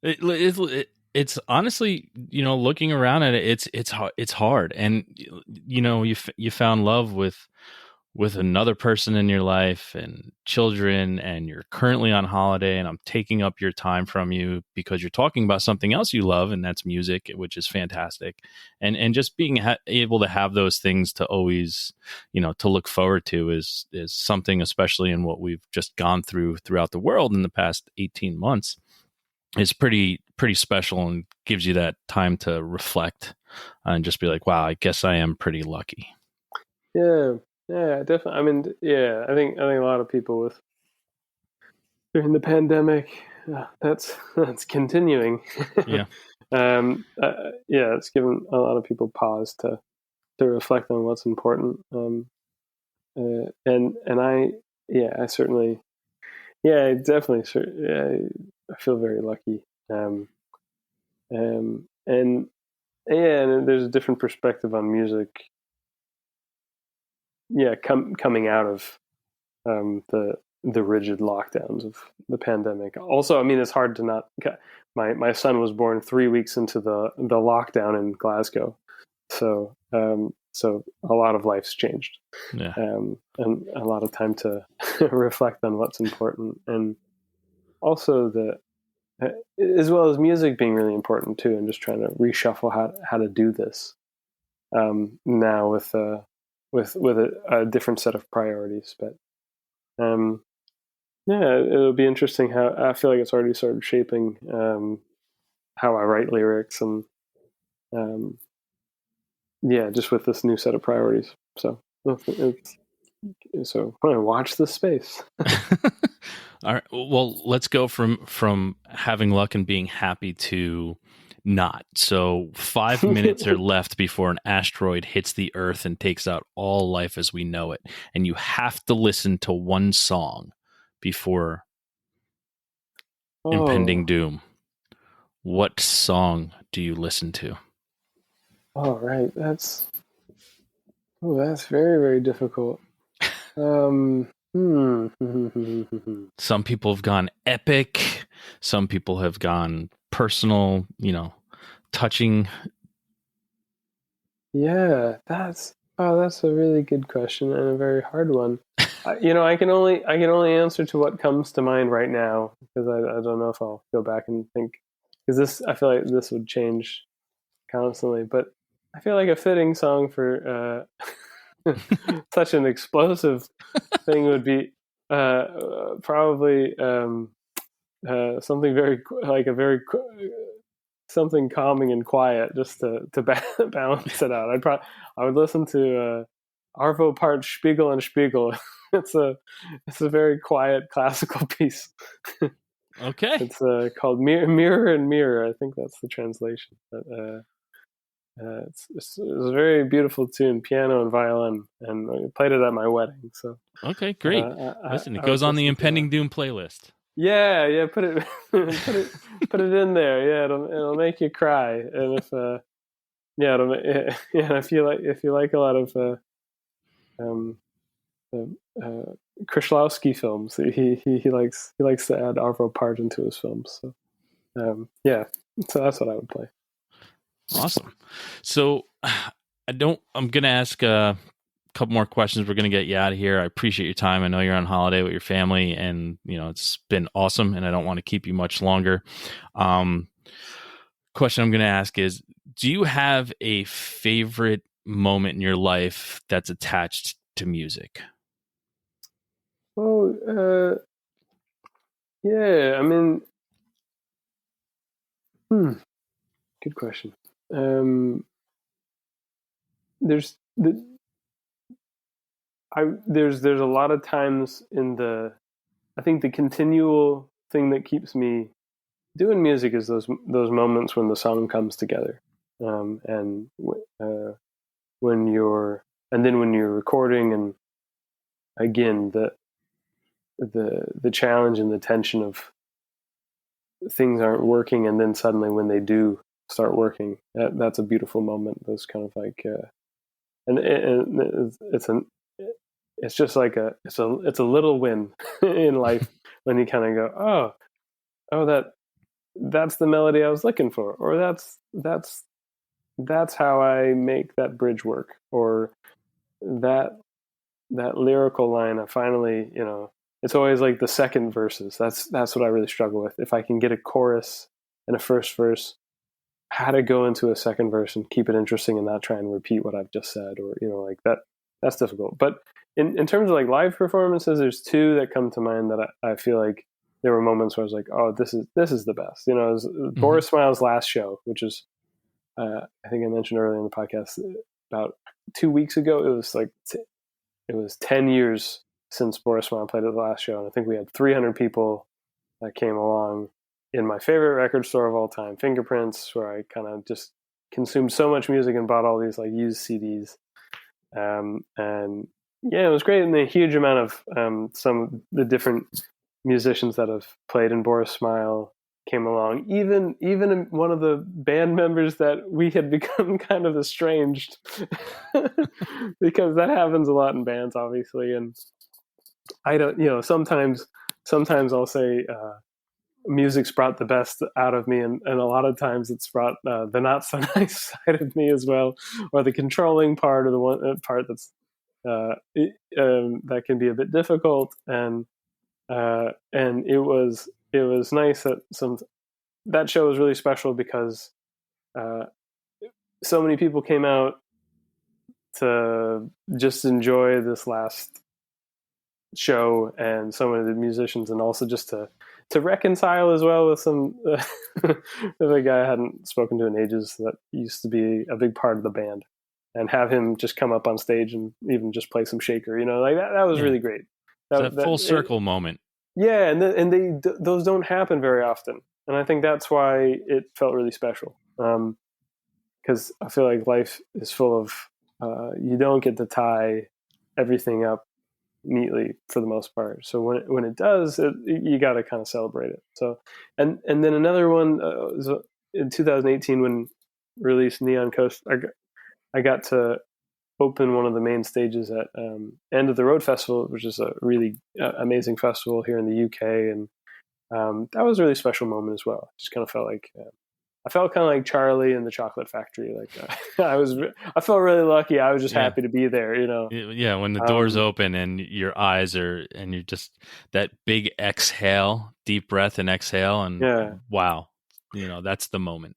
B: Yeah.
A: It's honestly, looking around at it, it's hard, and you found love with another person in your life and children, and you're currently on holiday, and I'm taking up your time from you because you're talking about something else you love, and that's music, which is fantastic. And just being able to have those things to always, to look forward to is something, especially in what we've just gone throughout the world in the past 18 months, is pretty special, and gives you that time to reflect and just be like, wow, I guess I am pretty lucky.
B: Yeah. Yeah, definitely. I mean, yeah, I think a lot of people with during the pandemic, that's continuing.
A: Yeah.
B: Yeah, it's given a lot of people pause to reflect on what's important. And I certainly, yeah, I definitely, yeah, I feel very lucky. And yeah, and there's a different perspective on music. Yeah, coming out of the rigid lockdowns of the pandemic. Also, I mean, it's hard to not. My son was born 3 weeks into the lockdown in Glasgow, so so a lot of life's changed,
A: Yeah.
B: and a lot of time to reflect on what's important, and also as well as music being really important too, and just trying to reshuffle how to do this now with a different set of priorities, but. Um, Yeah, it'll be interesting how I feel like it's already started shaping how I write lyrics and um, yeah, just with this new set of priorities. So so I'm gonna watch this space.
A: All right. Well, let's go from having luck and being happy to not. So 5 minutes are left before an asteroid hits the Earth and takes out all life as we know it, and you have to listen to one song before impending
B: Oh,
A: doom. What song do you listen to?
B: all right. That's very very difficult. Hmm.
A: Some people have gone epic. Some people have gone personal, touching.
B: Yeah, that's a really good question and a very hard one. I can only answer to what comes to mind right now because I don't know if I'll go back and think because this I feel like this would change constantly. But I feel like a fitting song for such an explosive thing would be probably something very like a very something calming and quiet, just to balance it out. I would listen to Arvo Part Spiegel and Spiegel. it's a very quiet classical piece.
A: Okay.
B: It's called Mirror and Mirror. I think that's the translation. But, it's a very beautiful tune, piano and violin, and I played it at my wedding. So
A: okay, great. Listen, it goes on the Impending Doom playlist.
B: Yeah, put it put it in there. Yeah, it'll make you cry, and if if you like a lot of Krzyzewski films, he likes to add Arvo Part into his films. So so that's what I would play.
A: Awesome. So I'm going to ask a couple more questions. We're going to get you out of here. I appreciate your time. I know you're on holiday with your family, and it's been awesome, and I don't want to keep you much longer. Question I'm going to ask is, do you have a favorite moment in your life that's attached to music?
B: Oh, yeah. I mean, good question. There's a lot of times I think the continual thing that keeps me doing music is those moments when the song comes together, and when you're recording, and again the challenge and the tension of things aren't working, and then suddenly when they do start working, that's a beautiful moment. Those kind of like and it's just like it's a little win in life when you kind of go, oh, that's the melody I was looking for, or that's how I make that bridge work, or that lyrical line. I finally, it's always like the second verses. That's what I really struggle with. If I can get a chorus and a first verse, how to go into a second verse and keep it interesting and not try and repeat what I've just said, or like that. That's difficult. But in terms of like live performances, there's two that come to mind that I feel like there were moments where I was like, oh, this is the best. It was Boris Smile's last show, which is I think I mentioned earlier in the podcast, about 2 weeks ago. It was like it was 10 years since Boris Smile played at the last show, and I think we had 300 people that came along in my favorite record store of all time, Fingerprints, where I kind of just consumed so much music and bought all these like used CDs. And yeah, it was great. And a huge amount of some of the different musicians that have played in Boris Smile came along. Even one of the band members that we had become kind of estranged because that happens a lot in bands, obviously. And I don't, sometimes I'll say, music's brought the best out of me, and a lot of times it's brought the not so nice side of me as well, or the controlling part, or the one part that's that can be a bit difficult. And it was nice that that show was really special because so many people came out to just enjoy this last show, and so many of the musicians, and also just to reconcile as well with some with a guy I hadn't spoken to in ages that used to be a big part of the band, and have him just come up on stage and even just play some shaker, like that was really great.
A: That full circle moment.
B: Yeah, and those don't happen very often, and I think that's why it felt really special, because I feel like life is full of you don't get to tie everything up neatly for the most part. So when it does, you got to kind of celebrate it. So and then another one was in 2018 when released Neon Coast. I got to open one of the main stages at End of the Road Festival, which is a really amazing festival here in the UK, and that was a really special moment as well. Just kind of felt like I felt kind of like Charlie in the Chocolate Factory. Like I felt really lucky. I was just happy to be there,
A: Yeah, when the doors open and your eyes and you're just that big exhale, deep breath and exhale, and wow, that's the moment.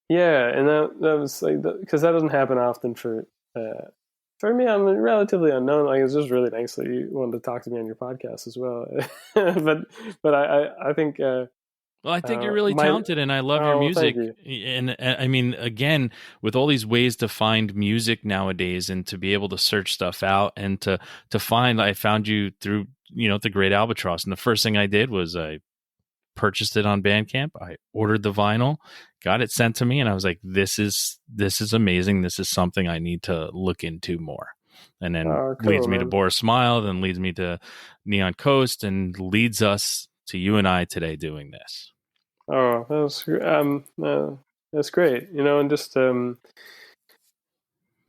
B: Yeah, and that was like because that doesn't happen often for me. I'm relatively unknown. Like it's just really nice that you wanted to talk to me on your podcast as well. but I think
A: Well, I think you're really
B: my
A: talented, and I love your
B: oh well, thank
A: music.
B: you.
A: And I mean, again, with all these ways to find music nowadays, and to be able to search stuff out, and to find, I found you through the Great Albatross, and the first thing I did was I purchased it on Bandcamp. I ordered the vinyl, got it sent to me, and I was like, "This is amazing. This is something I need to look into more." And then
B: Oh, cool,
A: leads me to
B: man.
A: Boris Smile, then leads me to Neon Coast, and leads us to you and I today doing this.
B: Oh, that's great. And just yeah,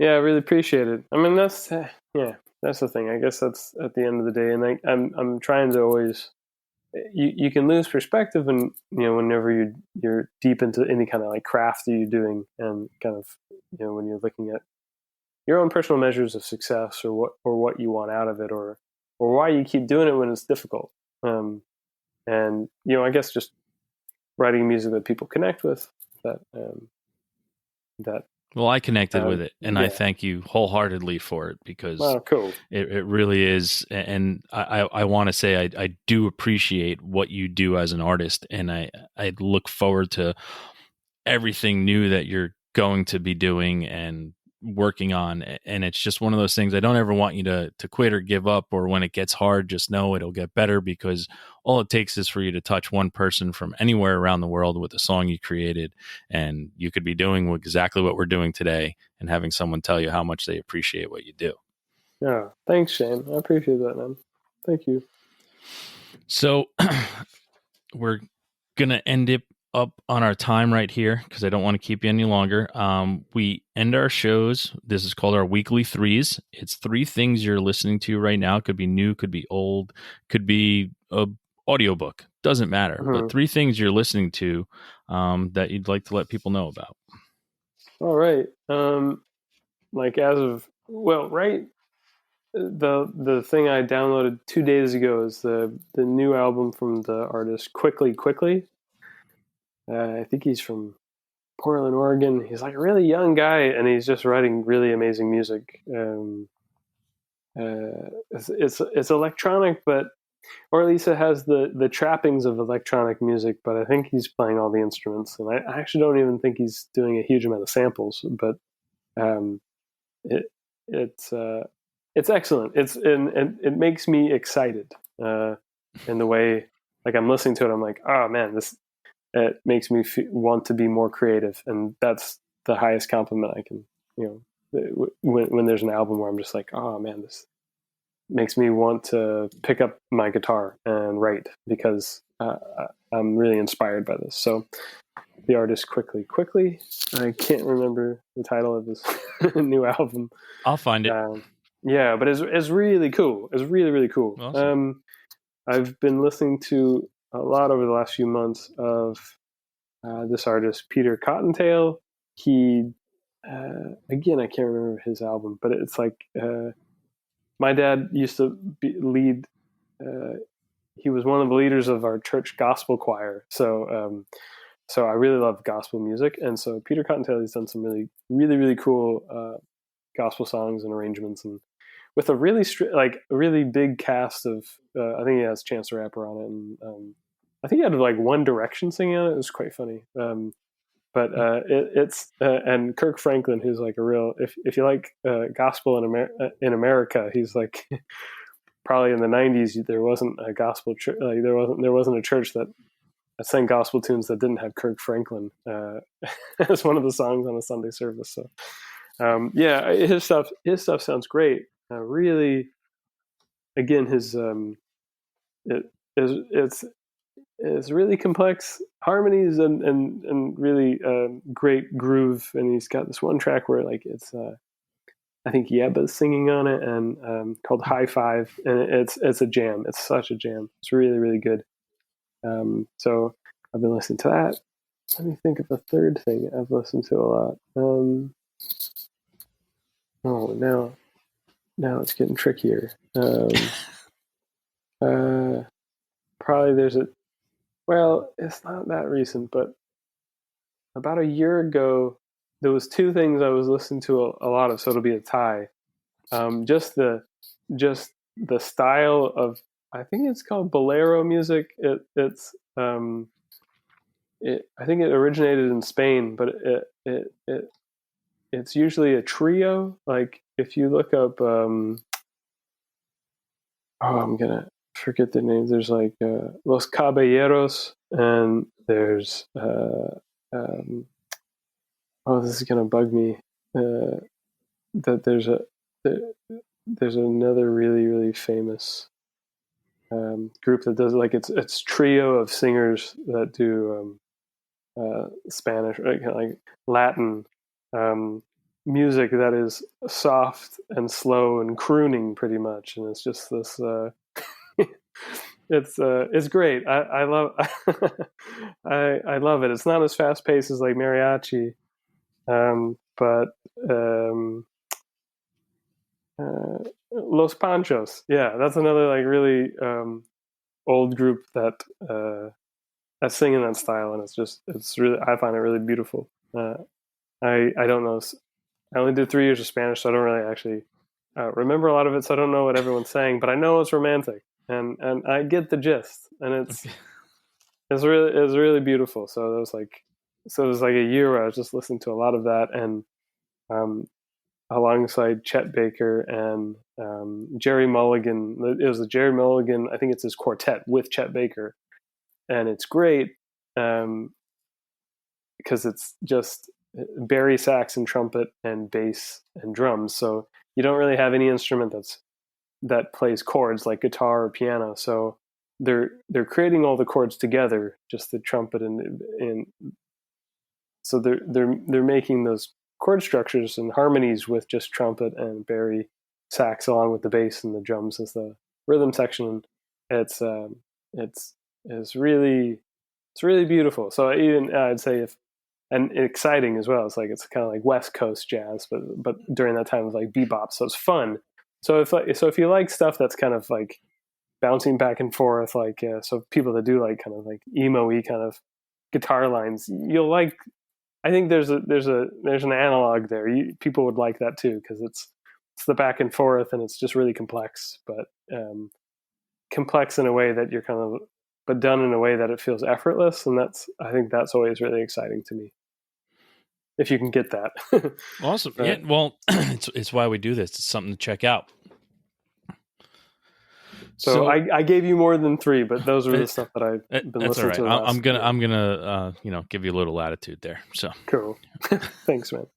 B: I really appreciate it. I mean, yeah, that's the thing. I guess that's at the end of the day, and I'm trying to always. You can lose perspective, and whenever you're deep into any kind of like craft that you're doing, and kind of when you're looking at your own personal measures of success, or what you want out of it, or why you keep doing it when it's difficult. And I guess just writing music that people connect with, that
A: Well, I connected with it, and I
B: yeah.
A: thank you wholeheartedly for it, because
B: Oh, cool.
A: it really is. And I want to say I do appreciate what you do as an artist, and I look forward to everything new that you're going to be doing and working on. And it's just one of those things. I don't ever want you to quit or give up, or when it gets hard, just know it'll get better, because all it takes is for you to touch one person from anywhere around the world with a song you created, and you could be doing exactly what we're doing today, and having someone tell you how much they appreciate what you do.
B: Yeah, thanks, Shane. I appreciate that, man. Thank you.
A: So we're gonna end it up on our time right here, because I don't want to keep you any longer. We end our shows. This is called our weekly threes. It's 3 things you're listening to right now. Could be new, could be old, could be a audiobook. Doesn't matter.
B: Mm-hmm.
A: But 3 things you're listening to that you'd like to let people know about.
B: All right. Like right. The thing I downloaded 2 days ago is the new album from the artist Quickly Quickly. I think he's from Portland, Oregon. He's like a really young guy, and he's just writing really amazing music. It's electronic, or at least it has the trappings of electronic music. But I think he's playing all the instruments, and I actually don't even think he's doing a huge amount of samples. But um, it it's excellent. And it makes me excited in the way, like, I'm listening to it. I'm like, oh man, it makes me want to be more creative, and that's the highest compliment I can. When there's an album where I'm just like, oh man, this makes me want to pick up my guitar and write, because I'm really inspired by this. So the artist Quickly Quickly, I can't remember the title of his new album.
A: I'll find it.
B: Yeah, but it's really cool. It's really, really cool.
A: Awesome.
B: I've been listening to a lot over the last few months of this artist, Peter Cottontail. He, again, I can't remember his album, but it's like, my dad used to lead, he was one of the leaders of our church gospel choir. So I really love gospel music. And so Peter Cottontail has done some really, really, really cool gospel songs and arrangements, and with a really a really big cast of. I think he has Chance the Rapper on it, and I think he had like One Direction singing on it. It was quite funny. But it's and Kirk Franklin, who's like a real. If you like gospel in America, he's like probably in the '90s there wasn't a gospel church. Like there wasn't a church that sang gospel tunes that didn't have Kirk Franklin as one of the songs on a Sunday service. So. Yeah, his stuff sounds great. Really, again, it's really complex harmonies, and really great groove. And he's got this one track where like it's I think Yeba's singing on it, and called High Five, and it's a jam. It's such a jam. It's really, really good. So I've been listening to that. Let me think of a third thing I've listened to a lot. Now it's getting trickier. Probably it's not that recent, but about a year ago, there was two things I was listening to a lot of, so it'll be a tie. Just the style of, I think it's called bolero music. I think it originated in Spain, but it's usually a trio. Like if you look up, I'm gonna forget the names. There's like Los Caballeros, and there's this is gonna bug me. That there's another really really famous group that does, like, it's trio of singers that do Spanish, like Latin music that is soft and slow and crooning pretty much, and it's just this. It's great. I love I love it. It's not as fast paced as like mariachi, but Los Panchos, yeah, that's another like really old group that sing in that style, and it's really, I find it really beautiful. I don't know. I only did 3 years of Spanish, so I don't really actually remember a lot of it. So I don't know what everyone's saying, but I know it's romantic, and I get the gist, and it's really beautiful. So it was like a year where I was just listening to a lot of that, and alongside Chet Baker and Jerry Mulligan. It was a Jerry Mulligan, I think it's his quartet with Chet Baker, and it's great because it's just bari sax and trumpet and bass and drums. So you don't really have any instrument that plays chords like guitar or piano. So they're creating all the chords together, just the trumpet and so they're making those chord structures and harmonies with just trumpet and bari sax, along with the bass and the drums as the rhythm section. It's really beautiful. So even I'd say and exciting as well. It's kind of like West Coast jazz, but during that time it was like bebop, so it's fun. So if you like stuff that's kind of like bouncing back and forth, like so people that do like kind of like emo-y kind of guitar lines, you'll like. I think there's an analog there. People would like that too, because it's the back and forth, and it's just really complex, but complex in a way that you're kind of, but done in a way that it feels effortless, and I think that's always really exciting to me. If you can get that.
A: Awesome. Yeah. Well, it's why we do this. It's something to check out.
B: So I gave you more than 3, but those are the stuff that I've been listening to.
A: I'm gonna give you a little latitude there. So
B: cool. Thanks, man.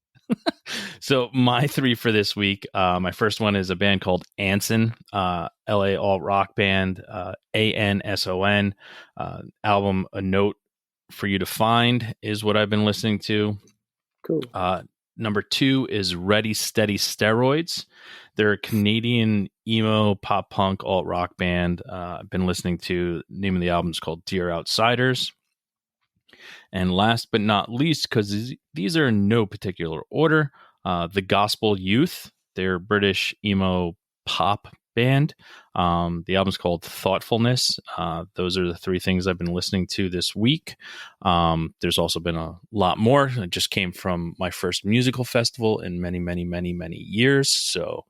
A: So my 3 for this week, my first one is a band called Anson, LA alt rock band, ANSON. Album A Note for You to Find is what I've been listening to.
B: Cool.
A: Number 2 is Ready Steady Steroids. They're a Canadian emo pop punk alt rock band. I've been listening to. The name of the album is called Dear Outsiders. And last but not least, because these are in no particular order, The Gospel Youth. They're a British emo pop band. The album's called Thoughtfulness. Those are the 3 things I've been listening to this week. There's also been a lot more. I just came from my first musical festival in many, many, many, many years. So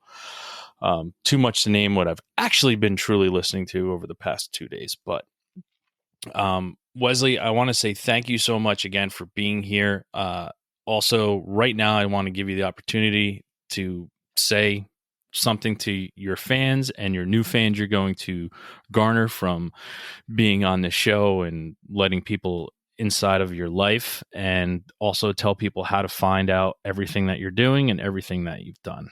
A: too much to name what I've actually been truly listening to over the past 2 days. But Wesley, I want to say thank you so much again for being here. Also, right now, I want to give you the opportunity to say something to your fans and your new fans you're going to garner from being on the show, and letting people inside of your life, and also tell people how to find out everything that you're doing and everything that you've done.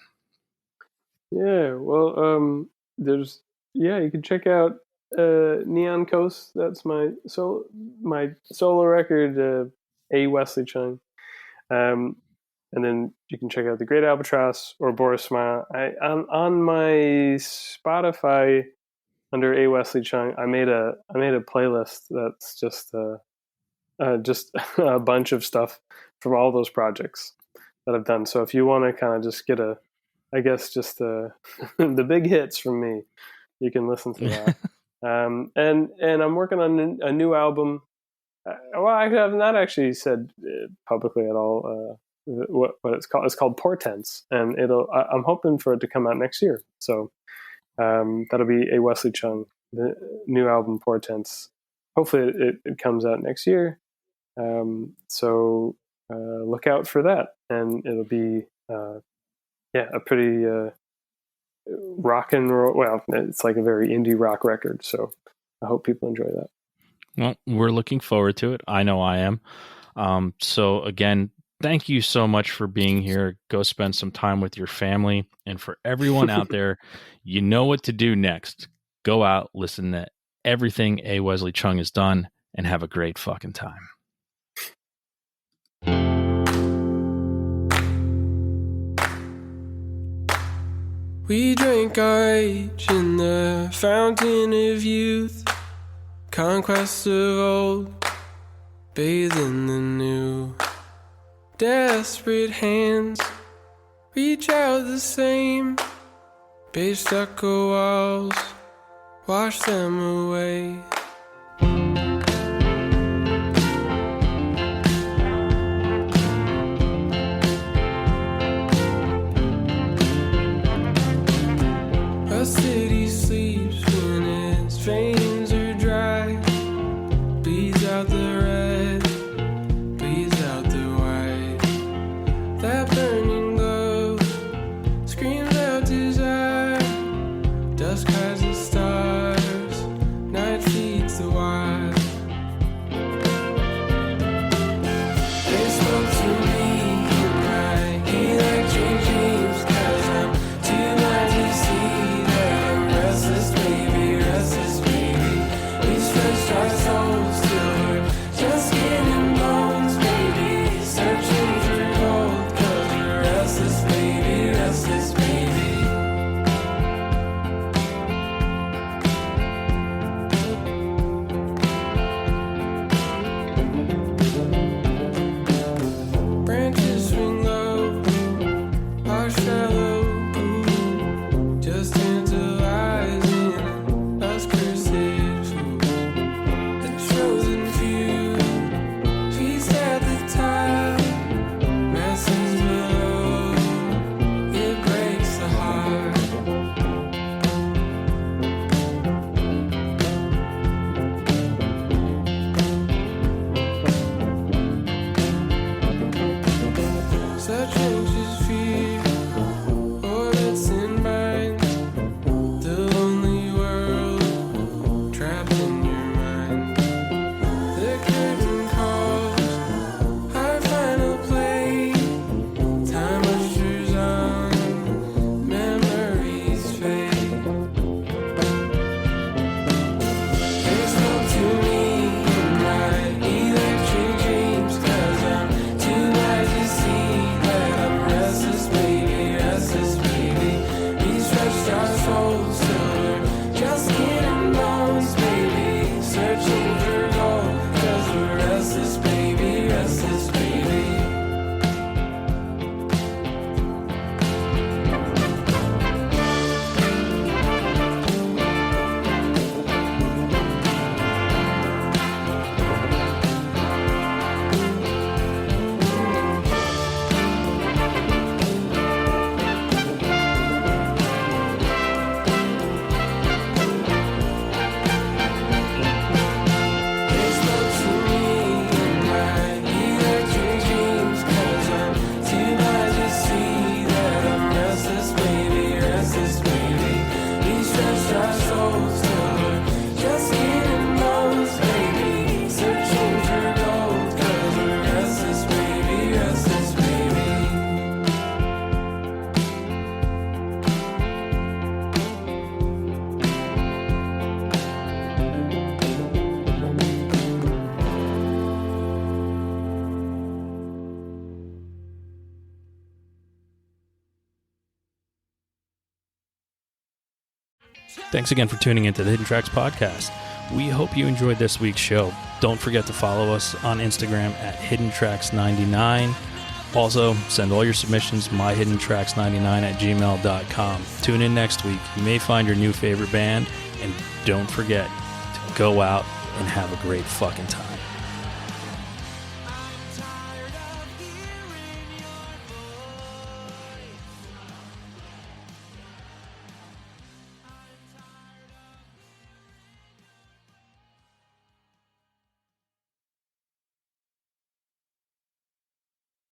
B: Yeah, well, you can check out Neon Coast. That's my solo record, A Wesley Chung. And then you can check out The Great Albatross or Boris Smile. On my Spotify under A Wesley Chung, I made a playlist that's just a bunch of stuff from all those projects that I've done. So if you want to kind of just get the big hits from me, you can listen to that. And I'm working on a new album. well, I have not actually said publicly at all what it's called. It's called Portents, and I'm hoping for it to come out next year. So that'll be a Wesley Chung, the new album Portents. Hopefully it comes out next year. So look out for that, and it'll be a pretty rock and roll. Well, it's like a very indie rock record. So I hope people enjoy that.
A: Well, we're looking forward to it. I know I am. So again, thank you so much for being here. Go spend some time with your family. And for everyone out there, you know what to do next. Go out, listen to everything A. Wesley Chung has done, and have a great fucking time.
C: We drank our age in the fountain of youth, conquest of old, bathe in the new. Desperate hands reach out the same, beige stucco walls, wash them away. A city sleeps when its veins are dry, bleeds out the red, bleeds out the white. That burning glow screams out desire. Dusk hides the stars, night feeds the wild. They spoke to me in my electric dreams, 'cause I'm too blind to see that I'm restless, baby, restless, baby. We stretched our souls till we're just skin and bones, baby, searching for gold, 'cause we're restless, baby, restless, baby. Branches swing low, our shallow pool, just tantalizing us cursed fools. The chosen few feast at the top, masses below, it breaks the heart. Such anxious fear, orbits in mind, the lonely world trapped in your mind. The curtain calls, our final play, time ushers on, memories fade. They spoke to me in my electric dreams, 'cause I'm too blind to see that I'm restless, baby, restless, baby. We stretched our souls till we're just skin and bones, baby, searching for gold, 'cause we're restless, baby, restless, baby. They spoke to me in my electric dreams, 'cause I'm too blind to see that I'm restless, baby, restless, baby. We stretched our souls till we're just skin and bones, baby, searching for gold, 'cause we're restless, baby, restless, baby.
A: Thanks again for tuning into the Hidden Tracks podcast. We hope you enjoyed this week's show. Don't forget to follow us on Instagram at HiddenTracks99. Also, send all your submissions myhiddentracks99@gmail.com. Tune in next week. You may find your new favorite band, and don't forget to go out and have a great fucking time.